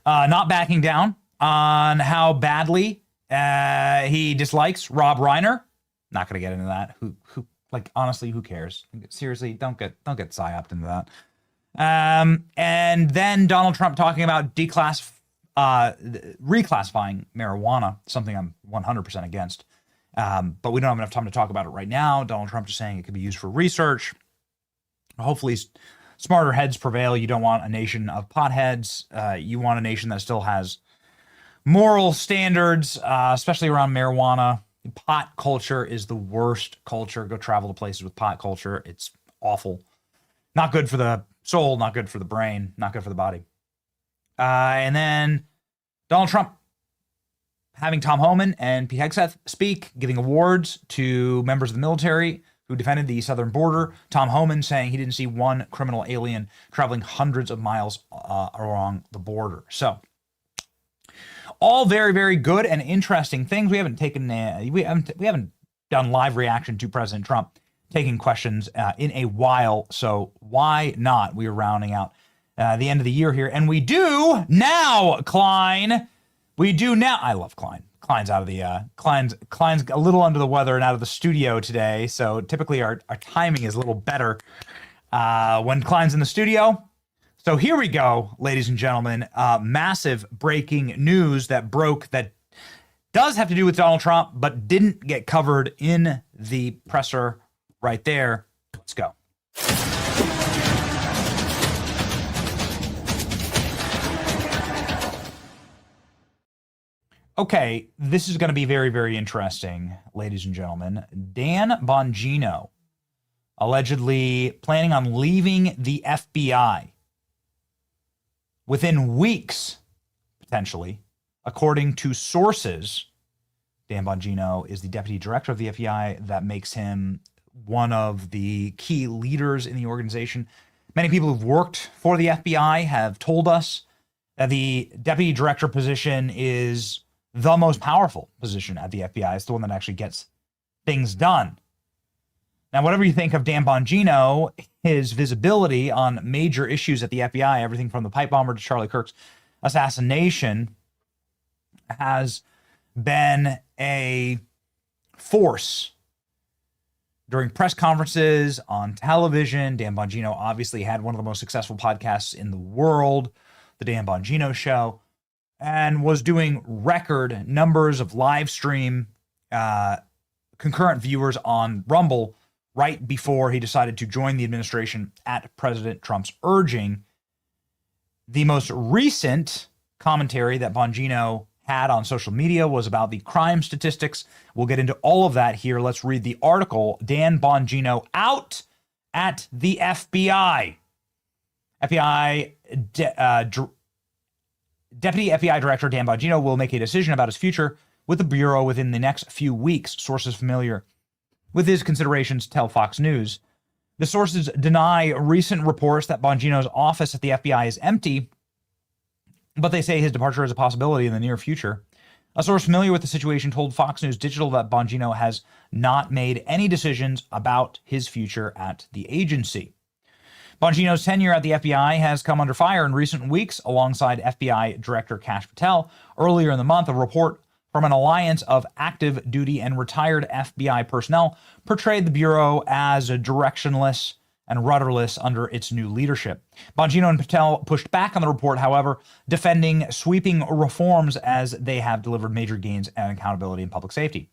Not backing down on how badly he dislikes Rob Reiner. Not going to get into that. Who, like, honestly, who cares? Seriously, don't get psyoped into that. And then Donald Trump talking about reclassifying marijuana, something I'm 100% against. But we don't have enough time to talk about it right now. Donald Trump is saying it could be used for research. Hopefully, smarter heads prevail. You don't want a nation of potheads. You want a nation that still has moral standards, especially around marijuana. Pot culture is the worst culture. Go travel to places with pot culture. It's awful. Not good for the soul, not good for the brain, not good for the body. And then Donald Trump having Tom Homan and Pete Hegseth speak, giving awards to members of the military who defended the southern border. Tom Homan saying he didn't see one criminal alien traveling hundreds of miles along the border. So, all very, very good and interesting things. We haven't done live reaction to President Trump taking questions in a while. So why not? We are rounding out the end of the year here, and we do now, Klein. We do now. I love Klein. Klein's out of the Klein's a little under the weather and out of the studio today. So typically our timing is a little better when Klein's in the studio. So here we go, ladies and gentlemen. Massive breaking news that broke that does have to do with Donald Trump, but didn't get covered in the presser right there. Let's go. Okay, this is going to be very, very interesting, ladies and gentlemen. Dan Bongino allegedly planning on leaving the FBI within weeks, potentially, according to sources. Dan Bongino is the deputy director of the FBI. That makes him one of the key leaders in the organization. Many people who've worked for the FBI have told us that the deputy director position is the most powerful position at the FBI. It's the one that actually gets things done. Now, whatever you think of Dan Bongino, his visibility on major issues at the FBI, everything from the pipe bomber to Charlie Kirk's assassination, has been a force. During press conferences, on television, Dan Bongino obviously had one of the most successful podcasts in the world, The Dan Bongino Show, and was doing record numbers of live stream concurrent viewers on Rumble right before he decided to join the administration at President Trump's urging. The most recent commentary that Bongino had on social media was about the crime statistics. We'll get into all of that here. Let's read the article. Dan Bongino out at the FBI. Deputy FBI Director Dan Bongino will make a decision about his future with the Bureau within the next few weeks. Sources familiar with his considerations tell Fox News. The sources deny recent reports that Bongino's office at the FBI is empty, but they say his departure is a possibility in the near future. A source familiar with the situation told Fox News Digital that Bongino has not made any decisions about his future at the agency. Bongino's tenure at the FBI has come under fire in recent weeks alongside FBI Director Kash Patel. Earlier in the month, a report from an alliance of active duty and retired FBI personnel portrayed the Bureau as directionless and rudderless under its new leadership. Bongino and Patel pushed back on the report, however, defending sweeping reforms as they have delivered major gains and accountability in public safety.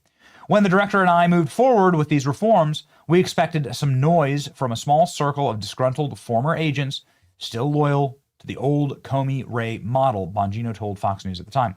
When the director and I moved forward with these reforms, we expected some noise from a small circle of disgruntled former agents still loyal to the old Comey-Ray model, Bongino told Fox News at the time.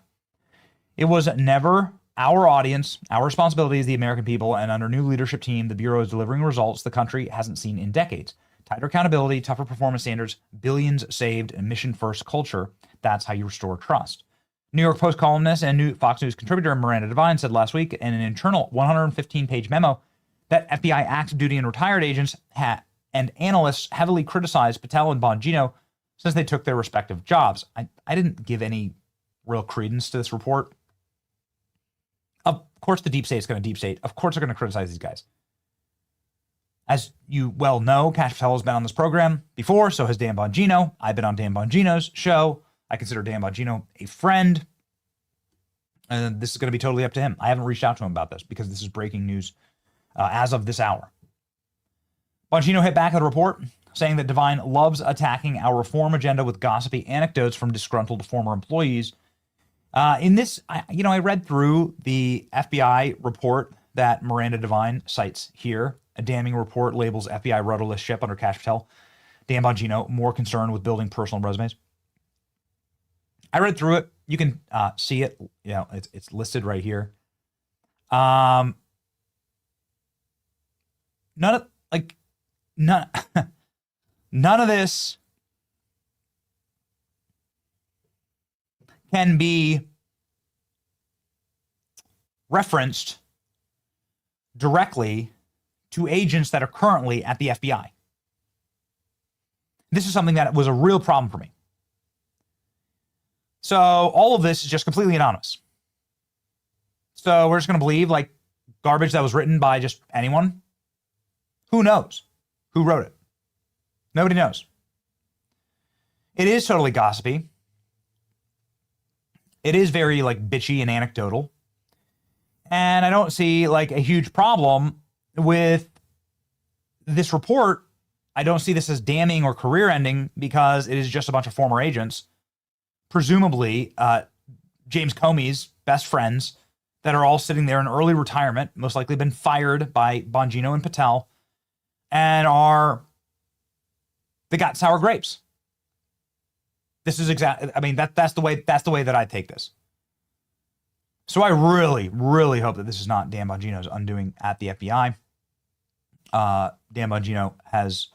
It was never our audience, our responsibility as the American people, and under new leadership team, the Bureau is delivering results the country hasn't seen in decades. Tighter accountability, tougher performance standards, billions saved, and mission-first culture. That's how you restore trust. New York Post columnist and new Fox News contributor Miranda Devine said last week in an internal 115-page memo that FBI active duty and retired agents and analysts heavily criticized Patel and Bongino since they took their respective jobs. I didn't give any real credence to this report. Of course, the deep state's going to deep state. Of course, they're going to criticize these guys. As you well know, Kash Patel has been on this program before, so has Dan Bongino. I've been on Dan Bongino's show. I consider Dan Bongino a friend. And this is going to be totally up to him. I haven't reached out to him about this because this is breaking news as of this hour. Bongino hit back at the report, saying that Devine loves attacking our reform agenda with gossipy anecdotes from disgruntled former employees. In this, I read through the FBI report that Miranda Devine cites here. A damning report labels FBI rudderless ship under Kash Patel. Dan Bongino more concerned with building personal resumes. I read through it. You can see it. It's listed right here. None of this can be referenced directly to agents that are currently at the FBI. This is something that was a real problem for me. So all of this is just completely anonymous. So we're just going to believe like garbage that was written by just anyone. Who knows who wrote it? Nobody knows. It is totally gossipy. It is very like bitchy and anecdotal. And I don't see like a huge problem with this report. I don't see this as damning or career ending because it is just a bunch of former agents, presumably James Comey's best friends that are all sitting there in early retirement, most likely been fired by Bongino and Patel, and they got sour grapes. This is that's the way that I take this. So I really, really hope that this is not Dan Bongino's undoing at the FBI. Dan Bongino has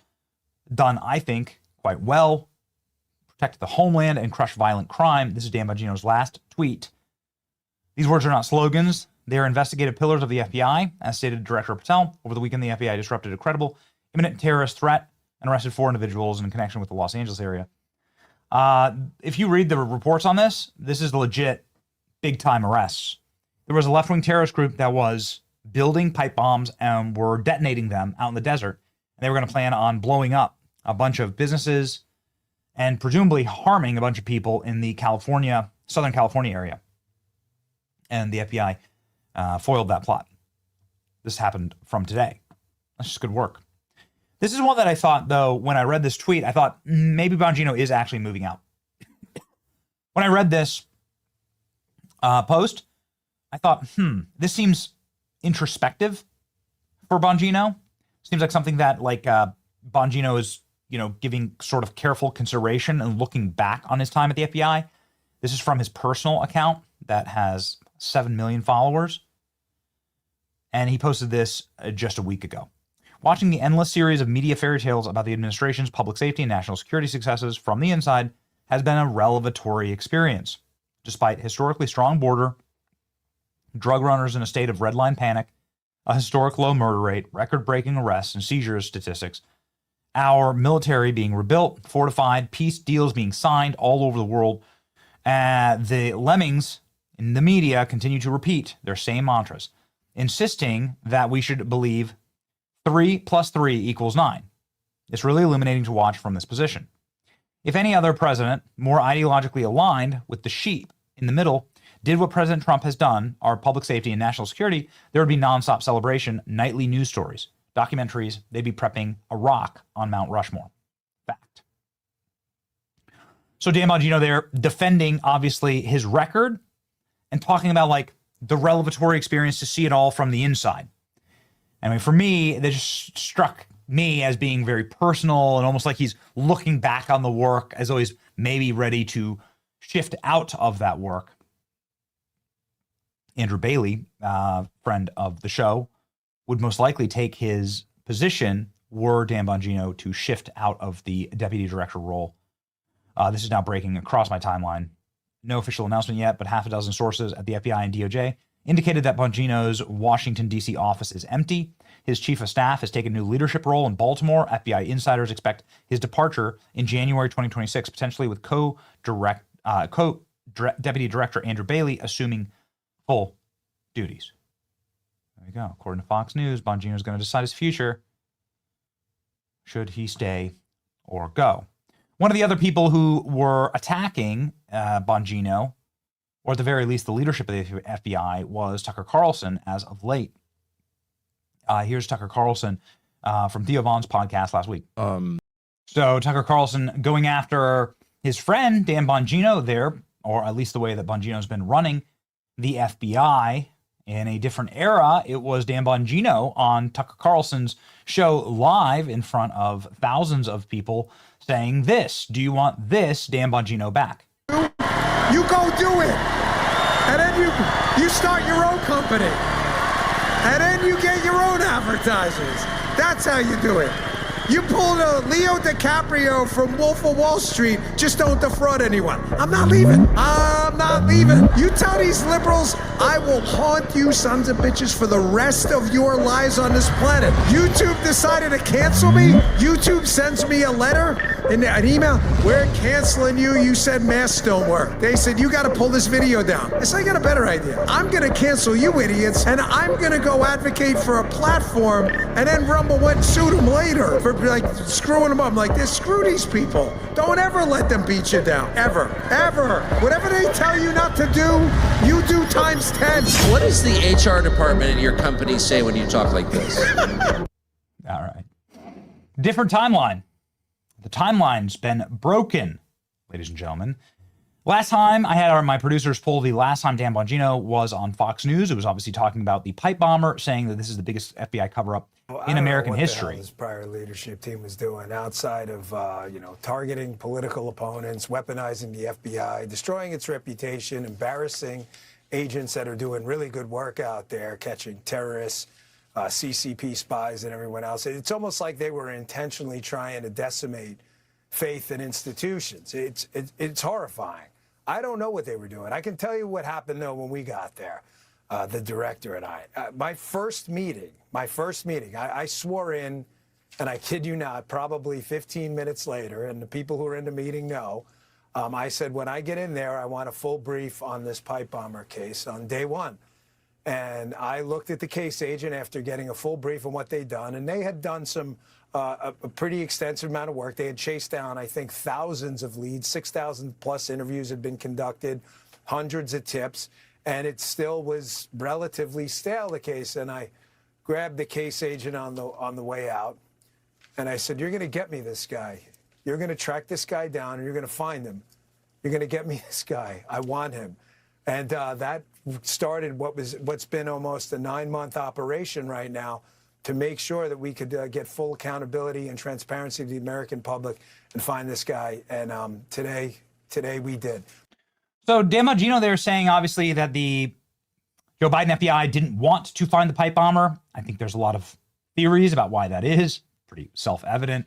done, I think, quite well, protect the homeland and crush violent crime. This is Dan Bongino's last tweet. These words are not slogans. They are investigative pillars of the FBI. As stated Director Patel, over the weekend, the FBI disrupted a credible imminent terrorist threat and arrested 4 individuals in connection with the Los Angeles area. If you read the reports on this, this is legit big-time arrests. There was a left-wing terrorist group that was building pipe bombs and were detonating them out in the desert. And they were going to plan on blowing up a bunch of businesses and presumably harming a bunch of people in the Southern California area. And the FBI foiled that plot. This happened from today. That's just good work. This is one that I thought, though, when I read this tweet, I thought maybe Bongino is actually moving out. When I read this post, I thought, this seems introspective for Bongino. Seems like something that Bongino is, giving sort of careful consideration and looking back on his time at the FBI. This is from his personal account that has 7 million followers. And he posted this just a week ago. Watching the endless series of media fairy tales about the administration's public safety and national security successes from the inside has been a revelatory experience. Despite historically strong border, drug runners in a state of redline panic, a historic low murder rate, record-breaking arrests and seizures statistics, our military being rebuilt, fortified, peace deals being signed all over the world, the lemmings in the media continue to repeat their same mantras, insisting that we should believe 3 + 3 = 9. It's really illuminating to watch from this position. If any other president, more ideologically aligned with the sheep in the middle, did what President Trump has done, our public safety and national security, there would be nonstop celebration, nightly news stories, documentaries. They'd be prepping a rock on Mount Rushmore. Fact. So Dan Bongino there defending, obviously, his record and talking about, the revelatory experience to see it all from the inside. I mean, for me, that just struck me as being very personal and almost like he's looking back on the work as though he's maybe ready to shift out of that work. Andrew Bailey, friend of the show, would most likely take his position were Dan Bongino to shift out of the deputy director role. This is now breaking across my timeline. No official announcement yet, but half a dozen sources at the FBI and DOJ indicated that Bongino's Washington, D.C. office is empty. His chief of staff has taken a new leadership role in Baltimore. FBI insiders expect his departure in January 2026, potentially with co-director Deputy Director Andrew Bailey assuming full duties. There you go. According to Fox News, Bongino is going to decide his future. Should he stay or go? One of the other people who were attacking Bongino, or at the very least the leadership of the FBI, was Tucker Carlson as of late. Here's Tucker Carlson from Theo Vaughn's podcast last week. So Tucker Carlson going after his friend Dan Bongino there, or at least the way that Bongino's been running the FBI in a different era. It was Dan Bongino on Tucker Carlson's show live in front of thousands of people saying this. Do you want this Dan Bongino back? You go do it. And then you start your own company. And then you get your own advertisers. That's how you do it. You pulled a Leo DiCaprio from Wolf of Wall Street, just don't defraud anyone. I'm not leaving. I'm not leaving. You tell these liberals, I will haunt you sons of bitches for the rest of your lives on this planet. YouTube decided to cancel me. YouTube sends me a letter, an email. We're canceling you. You said masks don't work. They said, you got to pull this video down. I said, I got a better idea. I'm going to cancel you idiots, and I'm going to go advocate for a platform, and then Rumble went and sued them later for like screwing them up like this. Screw these people. Don't ever let them beat you down. Ever. Ever. Whatever they tell you not to do, you do times 10. What does the HR department in your company say when you talk like this? All right. Different timeline. The timeline's been broken, ladies and gentlemen. Last time I had my producers pull the last time Dan Bongino was on Fox News. It was obviously talking about the pipe bomber, saying that this is the biggest FBI cover-up in American history. This prior leadership team was doing outside of, targeting political opponents, weaponizing the FBI, destroying its reputation, embarrassing agents that are doing really good work out there, catching terrorists, CCP spies, and everyone else. It's almost like they were intentionally trying to decimate faith in institutions. It's horrifying. I don't know what they were doing. I can tell you what happened, though, when we got there, the director and I. My first meeting, I swore in, and I kid you not, probably 15 minutes later, and the people who are in the meeting know, I said, when I get in there, I want a full brief on this pipe bomber case on day one. And I looked at the case agent after getting a full brief on what they'd done, and they had done some a pretty extensive amount of work. They had chased down, I think, thousands of leads, 6,000 plus interviews had been conducted, hundreds of tips, and it still was relatively stale, the case. And I grabbed the case agent on the way out, and I said, you're going to get me this guy. You're going to track this guy down, and you're going to find him. You're going to get me this guy. I want him. And that started what's been almost a 9-month operation right now to make sure that we could get full accountability and transparency to the American public and find this guy. And today we did. So Dan Bongino there saying, obviously, that the Joe Biden FBI didn't want to find the pipe bomber. I think there's a lot of theories about why that is. Pretty self-evident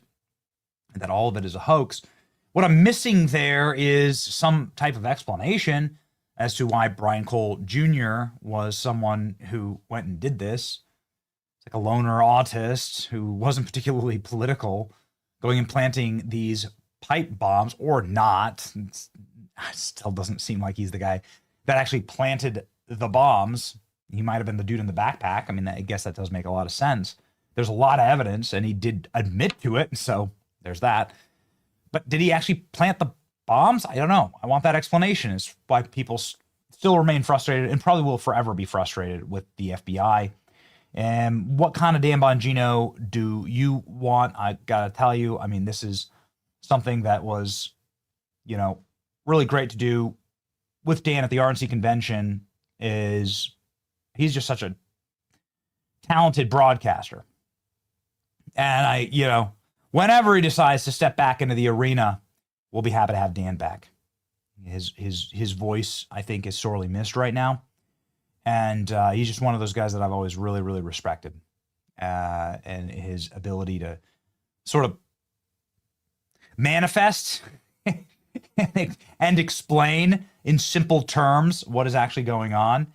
that all of it is a hoax. What I'm missing there is some type of explanation as to why Brian Cole Jr. was someone who went and did this. It's like a loner autist who wasn't particularly political, going and planting these pipe bombs, or not. It still doesn't seem like he's the guy that actually planted the bombs. He might have been the dude in the backpack. I mean, I guess that does make a lot of sense. There's a lot of evidence, and he did admit to it, so there's that. But did he actually plant the bombs? I don't know. I want that explanation. It's why people still remain frustrated and probably will forever be frustrated with the FBI. And what kind of Dan Bongino do you want? I gotta tell you, I mean, this is something that was, really great to do with Dan at the RNC convention. He's just such a talented broadcaster. And whenever he decides to step back into the arena, we'll be happy to have Dan back. His voice, I think, is sorely missed right now. And he's just one of those guys that I've always really, really respected. And his ability to sort of manifest and explain in simple terms what is actually going on.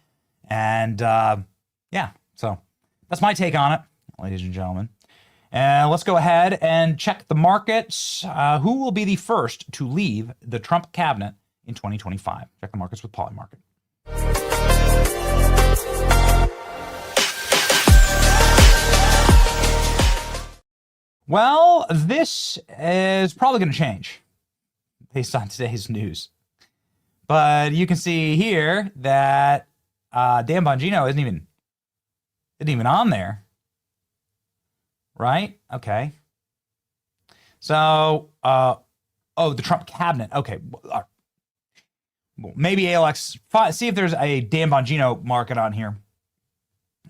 And so that's my take on it, ladies and gentlemen. Let's go ahead and check the markets. Who will be the first to leave the Trump cabinet in 2025. Check the markets with Polymarket. Well, this is probably going to change based on today's news. But you can see here that Dan Bongino isn't even on there. Right? Okay. So, the Trump cabinet. Okay. Well, maybe ALX, see if there's a Dan Bongino market on here.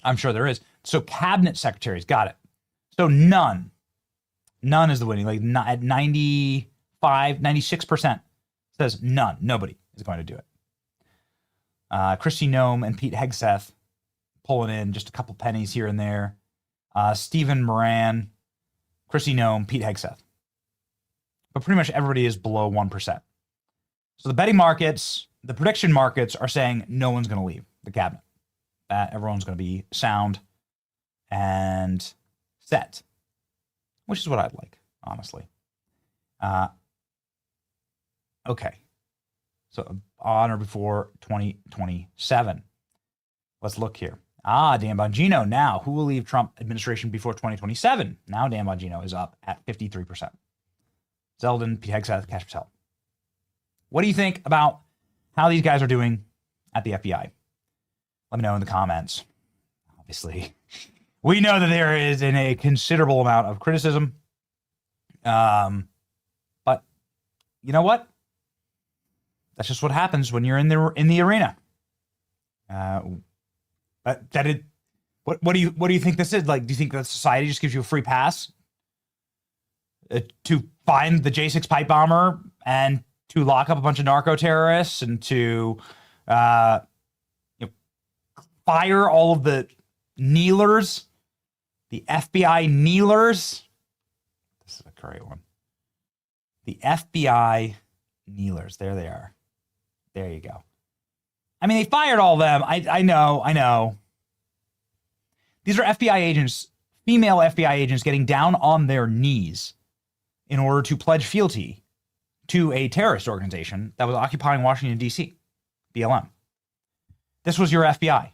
I'm sure there is. So cabinet secretaries, got it. So none is the winning. Like at 95, 96% says none. Nobody is going to do it. Kristi Noem and Pete Hegseth pulling in just a couple pennies here and there. Stephen Moran, Kristi Noem, Pete Hegseth. But pretty much everybody is below 1%. So the betting markets, the prediction markets are saying no one's going to leave the cabinet. That everyone's going to be sound and set, which is what I'd like, honestly. Okay. So on or before 2027. Let's look here. Dan Bongino now. Who will leave Trump administration before 2027? Now Dan Bongino is up at 53%. Zeldin, Pete Hegseth, Kash Patel. What do you think about how these guys are doing at the FBI? Let me know in the comments. Obviously, we know that there is a considerable amount of criticism. But you know what? That's just what happens when you're in the arena. What do you think this is? Like, do you think that society just gives you a free pass to find the J6 pipe bomber and to lock up a bunch of narco terrorists and to fire all of the kneelers, the FBI kneelers? This is a great one. The FBI kneelers. There they are. There you go. I mean, they fired all of them. I know. These are FBI agents, female FBI agents getting down on their knees in order to pledge fealty to a terrorist organization that was occupying Washington, D.C., BLM. This was your FBI.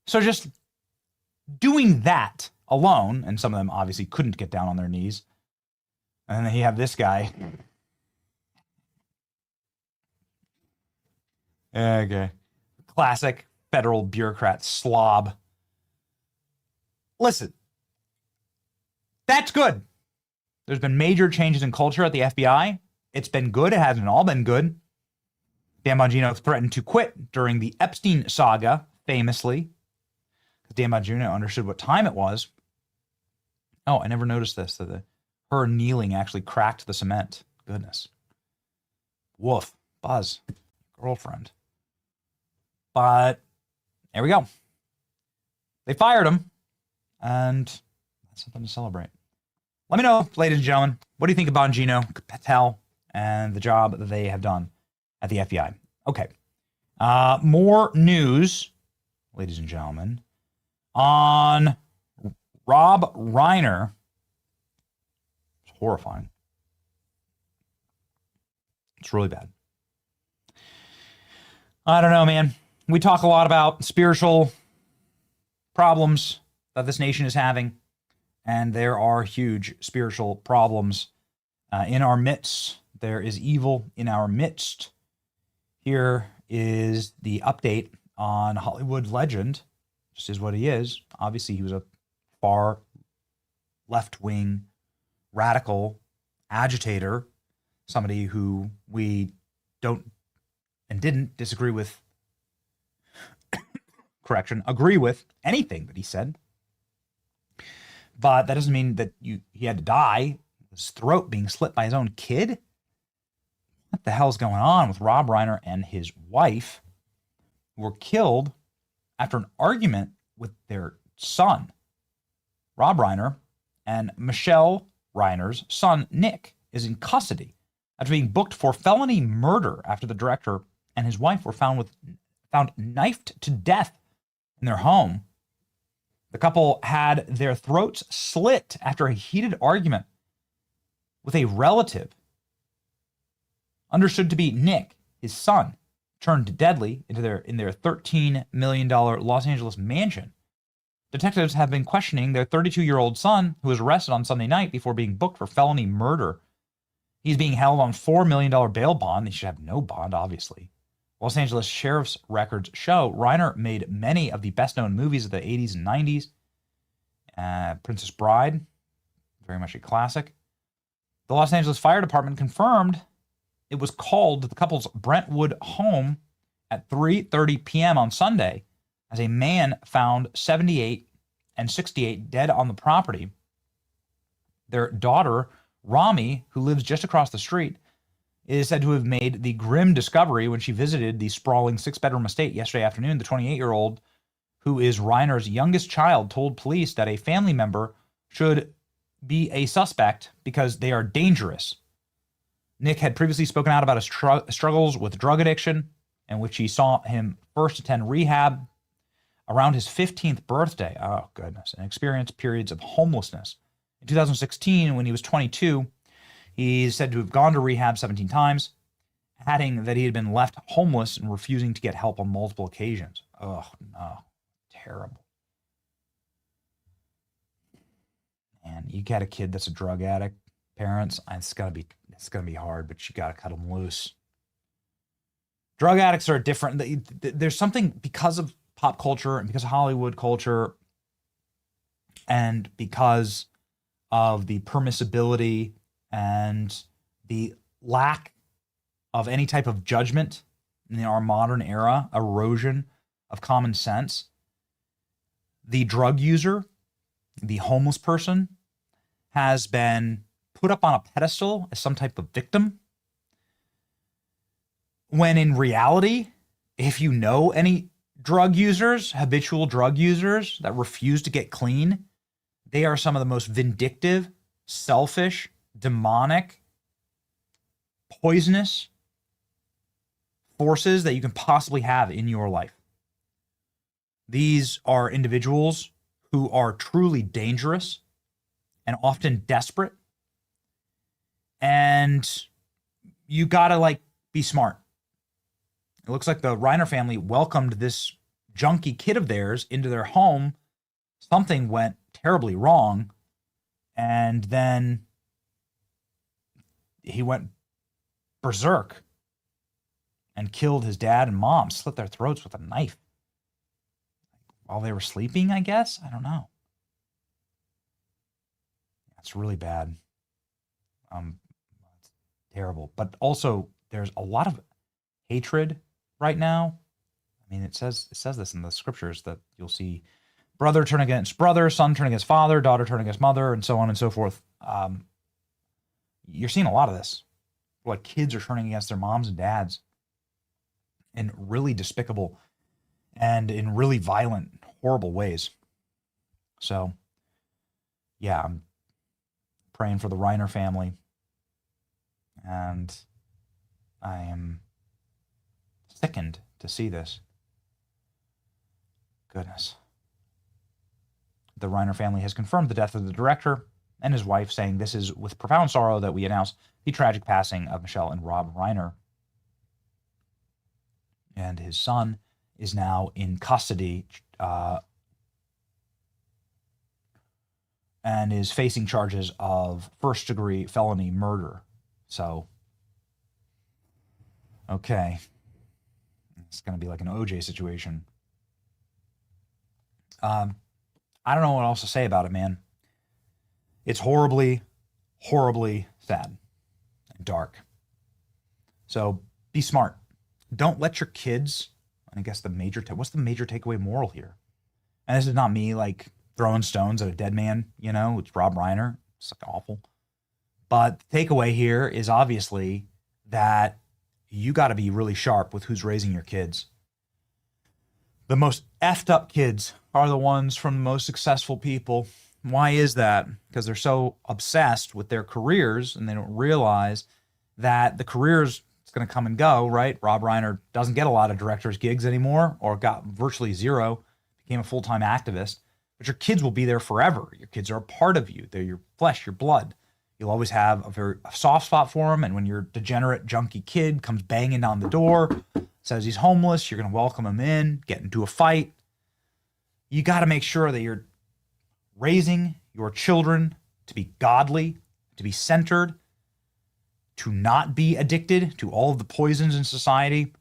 So just doing that alone, and some of them obviously couldn't get down on their knees, and then you have this guy. Okay. Classic federal bureaucrat slob. Listen, that's good. There's been major changes in culture at the FBI. It's been good. It hasn't all been good. Dan Bongino threatened to quit during the Epstein saga, famously. Dan Bongino understood what time it was. Oh, I never noticed this. That her kneeling actually cracked the cement. Goodness. Woof. Buzz. Girlfriend. But there we go. They fired him, and that's something to celebrate. Let me know, ladies and gentlemen, what do you think of Bongino, Patel, and the job that they have done at the FBI? Okay. More news, ladies and gentlemen, on Rob Reiner. It's horrifying. It's really bad. I don't know, man. We talk a lot about spiritual problems that this nation is having, and there are huge spiritual problems in our midst. There is evil in our midst. Here is the update on Hollywood legend. Just is what he is. Obviously, he was a far left-wing radical agitator, somebody who we don't and didn't disagree with, agree with anything that he said. But that doesn't mean that he had to die, his throat being slit by his own kid. What the hell's going on with Rob Reiner and his wife, who were killed after an argument with their son? Rob Reiner and Michelle Reiner's son, Nick, is in custody after being booked for felony murder after the director and his wife were found knifed to death in their home. The couple had their throats slit after a heated argument with a relative understood to be Nick, his son, turned deadly in their $13 million Los Angeles mansion. Detectives have been questioning their 32-year-old son, who was arrested on Sunday night before being booked for felony murder. He's being held on $4 million bail bond. He should have no bond, obviously. Los Angeles Sheriff's records show Reiner made many of the best-known movies of the 80s and 90s. Princess Bride, very much a classic. The Los Angeles Fire Department confirmed it was called to the couple's Brentwood home at 3:30 p.m. on Sunday as a man found 78 and 68 dead on the property. Their daughter, Rami, who lives just across the street, is said to have made the grim discovery when she visited the sprawling six-bedroom estate yesterday afternoon. The 28-year-old, who is Reiner's youngest child, told police that a family member should be a suspect because they are dangerous. Nick had previously spoken out about his struggles with drug addiction, in which he saw him first attend rehab around his 15th birthday. Oh, goodness. And experienced periods of homelessness. In 2016, when he was 22, he is said to have gone to rehab 17 times, adding that he had been left homeless and refusing to get help on multiple occasions. Oh, no. Terrible. And you get a kid that's a drug addict, parents, it's gonna be hard, but you gotta cut them loose. Drug addicts are different. There's something, because of pop culture and because of Hollywood culture and because of the permissibility and the lack of any type of judgment in our modern era, erosion of common sense, the drug user, the homeless person, has been put up on a pedestal as some type of victim, when in reality, if you know any drug users, habitual drug users that refuse to get clean, they are some of the most vindictive, selfish, demonic, poisonous forces that you can possibly have in your life. These are individuals who are truly dangerous and often desperate. And you gotta be smart. It looks like the Reiner family welcomed this junkie kid of theirs into their home. Something went terribly wrong. And then he went berserk and killed his dad and mom, slit their throats with a knife while they were sleeping, I guess. I don't know. That's really bad. It's terrible. But also, there's a lot of hatred right now. I mean, it says this in the scriptures, that you'll see brother turn against brother, son turn against father, daughter turn against mother, and so on and so forth. You're seeing a lot of this. Like, kids are turning against their moms and dads in really despicable and in really violent, horrible ways. So, yeah, I'm praying for the Reiner family. And I am sickened to see this. Goodness. The Reiner family has confirmed the death of the director and his wife, saying, "This is with profound sorrow that we announce the tragic passing of Michelle and Rob Reiner." And his son is now in custody and is facing charges of first-degree felony murder. So, okay. It's going to be like an OJ situation. I don't know what else to say about it, man. It's horribly, horribly sad and dark. So be smart. Don't let your kids, I guess what's the major takeaway moral here? And this is not me throwing stones at a dead man, it's Rob Reiner. It's awful. But the takeaway here is obviously that you got to be really sharp with who's raising your kids. The most effed up kids are the ones from the most successful people. Why is that? Because they're so obsessed with their careers and they don't realize that the careers is going to come and go, right? Rob Reiner doesn't get a lot of director's gigs anymore, or got virtually zero, became a full-time activist. But your kids will be there forever. Your kids are a part of you. They're your flesh, your blood. You'll always have a soft spot for him. And when your degenerate, junkie kid comes banging down the door, says he's homeless, you're going to welcome him in, get into a fight. You got to make sure that you're raising your children to be godly, to be centered, to not be addicted to all of the poisons in society,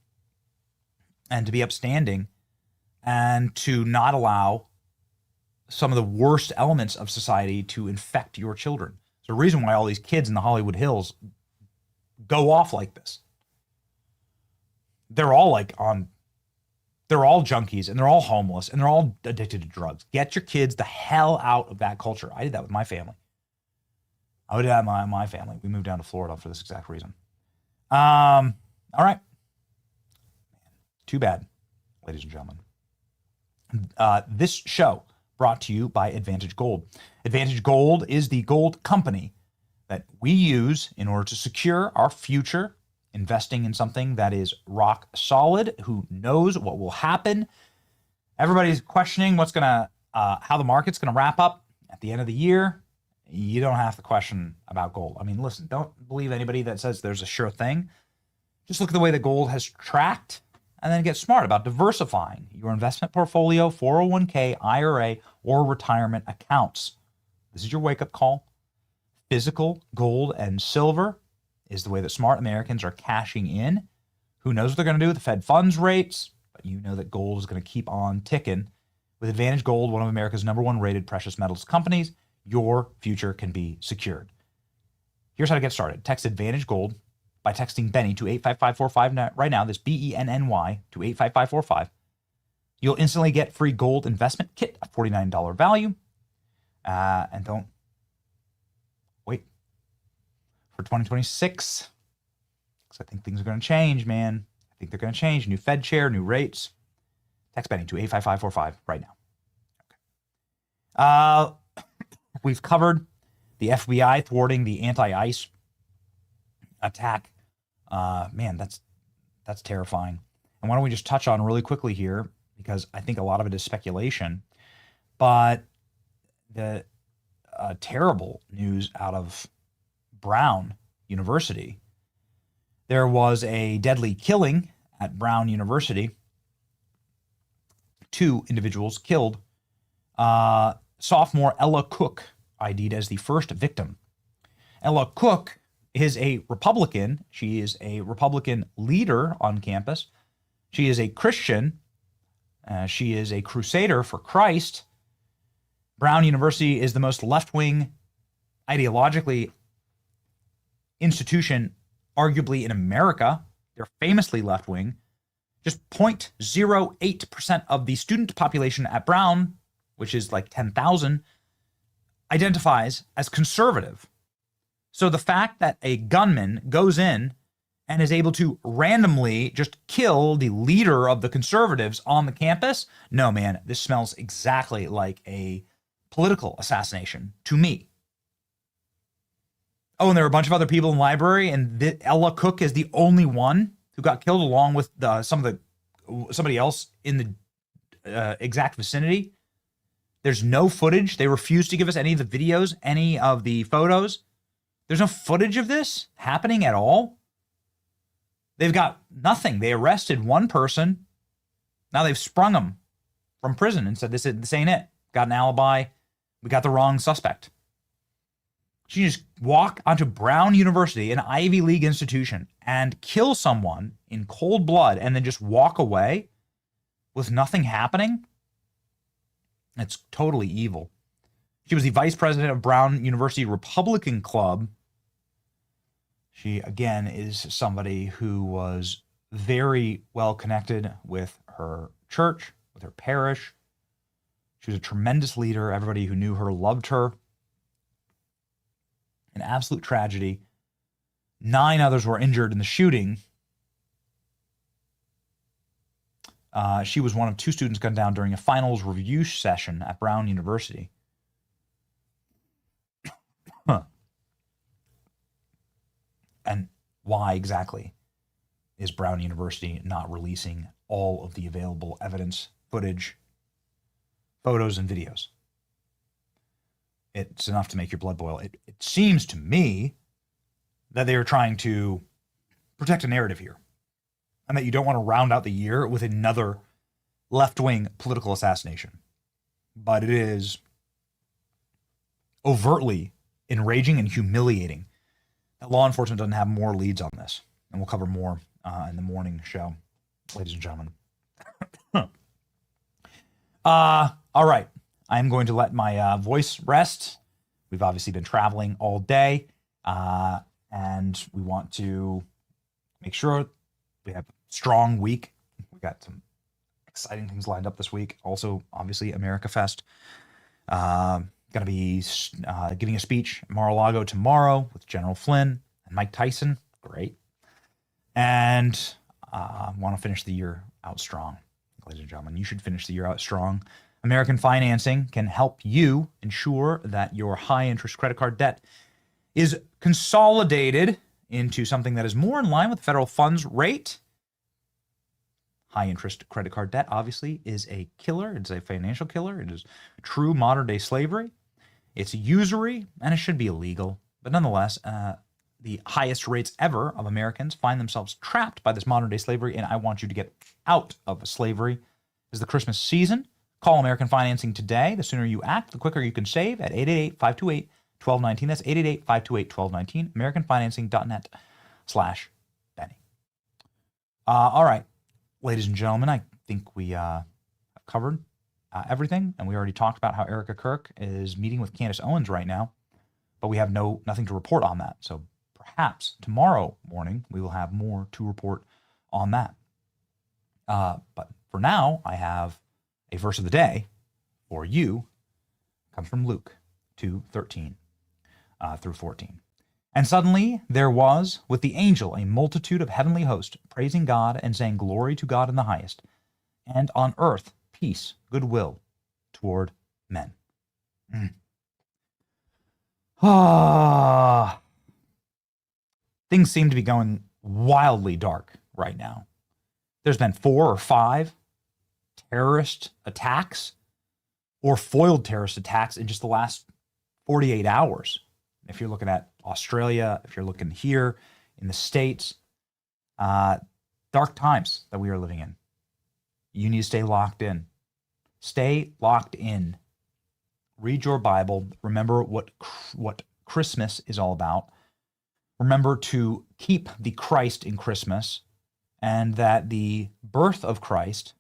and to be upstanding, and to not allow some of the worst elements of society to infect your children. It's the reason why all these kids in the Hollywood Hills go off like this. They're all they're all junkies, and they're all homeless, and they're all addicted to drugs. Get your kids the hell out of that culture. I did that with my family. I would have my family. We moved down to Florida for this exact reason. All right. Too bad, ladies and gentlemen. This show brought to you by Advantage Gold. Advantage Gold is the gold company that we use in order to secure our future, investing in something that is rock solid. Who knows what will happen? Everybody's questioning how the market's gonna wrap up at the end of the year. You don't have to question about gold. I mean, listen, don't believe anybody that says there's a sure thing. Just look at the way that gold has tracked, and then get smart about diversifying your investment portfolio, 401k, IRA, or retirement accounts. This is your wake-up call. Physical gold and silver is the way that smart Americans are cashing in. Who knows what they're going to do with the Fed funds rates, but you know that gold is going to keep on ticking. With Advantage Gold, one of America's #1 rated precious metals companies, your future can be secured. Here's how to get started. Text Advantage Gold by texting Benny to 85545 right now. This BENNY to 85545. You'll instantly get free gold investment kit, a $49 value. And don't wait for 2026, because I think things are going to change, man. I think they're going to change. New Fed chair, new rates. Text Benny to 85545 right now. We've covered the FBI thwarting the anti-ICE attack. Man, that's terrifying. And why don't we just touch on really quickly here, because I think a lot of it is speculation, but the terrible news out of Brown University. There was a deadly killing at Brown University. 2 individuals killed. Sophomore Ella Cook ID'd as the first victim. Ella Cook is a Republican. She is a Republican leader on campus. She is a Christian. She is a crusader for Christ. Brown University is the most left-wing, ideologically, institution arguably in America. They're famously left-wing. Just 0.08% of the student population at Brown, which is like 10,000, identifies as conservative. So the fact that a gunman goes in and is able to randomly just kill the leader of the conservatives on the campus, no, man, this smells exactly like a political assassination to me. Oh, and there are a bunch of other people in the library, and Ella Cook is the only one who got killed, along with somebody else in the exact vicinity. There's no footage. They refuse to give us any of the videos, any of the photos. There's no footage of this happening at all. They've got nothing. They arrested one person. Now they've sprung him from prison and said, this ain't it. Got an alibi. We got the wrong suspect. You just walk onto Brown University, an Ivy League institution, and kill someone in cold blood and then just walk away with nothing happening? It's totally evil. She was the vice president of Brown University Republican Club. She, again, is somebody who was very well connected with her church, with her parish. She was a tremendous leader. Everybody who knew her loved her. An absolute tragedy. 9 others were injured in the shooting. She was one of 2 students gunned down during a finals review session at Brown University. And why exactly is Brown University not releasing all of the available evidence, footage, photos, and videos? it's enough to make your blood boil. It seems to me that they are trying to protect a narrative here, and that you don't want to round out the year with another left-wing political assassination. But it is overtly enraging and humiliating that law enforcement doesn't have more leads on this. And we'll cover more in the morning show, ladies and gentlemen. All right. I'm going to let my voice rest. We've obviously been traveling all day, and we want to make sure we have a strong week. We got some exciting things lined up this week. Also, obviously, America Fest. Going to be giving a speech at Mar-a-Lago tomorrow with General Flynn and Mike Tyson. Great. And want to finish the year out strong. Ladies and gentlemen, you should finish the year out strong. American Financing can help you ensure that your high-interest credit card debt is consolidated into something that is more in line with the federal funds rate. High-interest credit card debt, obviously, is a killer. It's a financial killer. It is true modern-day slavery. It's usury, and it should be illegal. But nonetheless, the highest rates ever of Americans find themselves trapped by this modern-day slavery, and I want you to get out of slavery. It's the Christmas season. Call American Financing today. The sooner you act, the quicker you can save at 888-528-1219. That's 888-528-1219, AmericanFinancing.net/Benny. All right, ladies and gentlemen, I think we have covered everything, and we already talked about how Erica Kirk is meeting with Candace Owens right now, but we have nothing to report on that. So perhaps tomorrow morning we will have more to report on that. But for now, I have a verse of the day for you. It comes from Luke 2:13 through 14. And suddenly there was with the angel a multitude of heavenly hosts, praising God and saying, Glory to God in the highest, and on earth peace, goodwill toward men. Things seem to be going wildly dark right now. There's been 4 or 5 terrorist attacks or foiled terrorist attacks in just the last 48 hours. If you're looking at Australia, if you're looking here in the States, dark times that we are living in. You need to stay locked in. Stay locked in. Read your Bible. Remember what Christmas is all about. Remember to keep the Christ in Christmas, and that the birth of Christ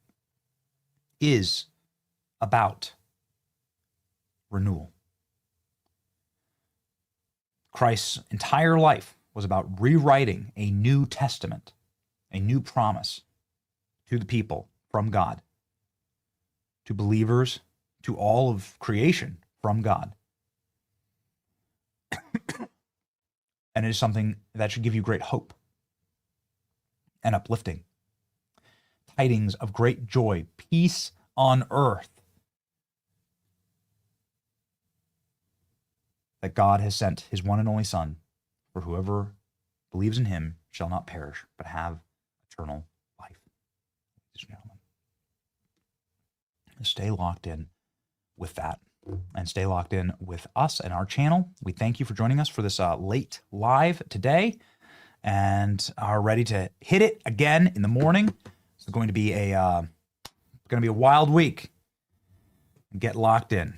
is about renewal. Christ's entire life was about rewriting a New Testament, a new promise to the people from God, to believers, to all of creation from God. And it is something that should give you great hope and uplifting. Tidings of great joy, peace on earth, that God has sent his one and only Son, for whoever believes in him shall not perish, but have eternal life. Ladies and gentlemen, stay locked in with that, and stay locked in with us and our channel. We thank you for joining us for this late live today, and are ready to hit it again in the morning. It's going to be a wild week. Get locked in.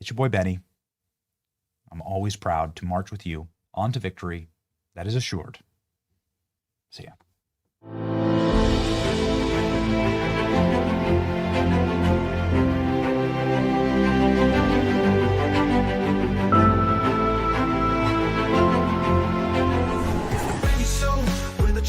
It's your boy Benny. I'm always proud to march with you on to victory that is assured. See ya.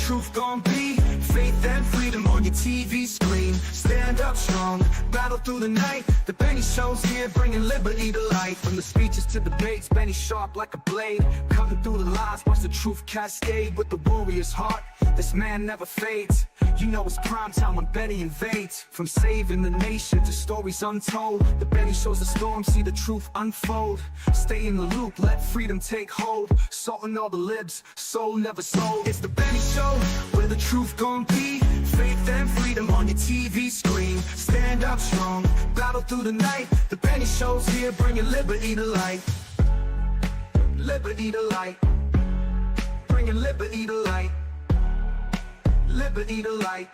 Truth gon' be faith and freedom on your TV screen. Stand up strong, battle through the night. The Benny Show's here, bringing liberty to life. From the speeches to debates, Benny sharp like a blade, cutting through the lies, watch the truth cascade. With the warrior's heart, this man never fades. You know it's prime time when Benny invades. From saving the nation to stories untold, the Benny Show's the storm, see the truth unfold. Stay in the loop, let freedom take hold. Salting all the libs, soul never sold. It's the Benny Show, where the truth gon' be. Faith and freedom on your TV screen. Stand up strong, battle through the night. The Benny Show's here, bringing liberty to light. Liberty to light. Bringing liberty to light. Liberty to light.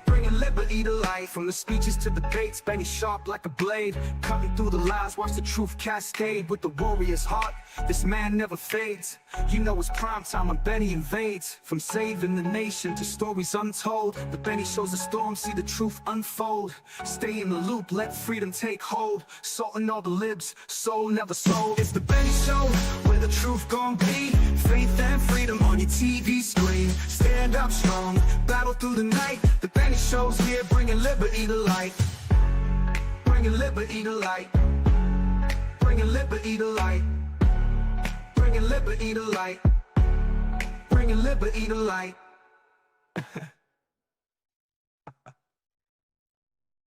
Bringing liberty to life. From the speeches to debates, Benny sharp like a blade, cutting through the lies, watch the truth cascade. With the warrior's heart, this man never fades. You know it's prime time when Benny invades. From saving the nation to stories untold, the Benny Show's a storm, see the truth unfold. Stay in the loop, let freedom take hold. Salting all the libs, soul never sold. It's the Benny Show, where the truth gon' be. Faith and freedom on your TV screen. Stand up strong, battle through the night. The Benny Show's here, bringing liberty to light. Bringing liberty to light. Bringing liberty to light. Bringing liberty to light. Bringing liberty to light.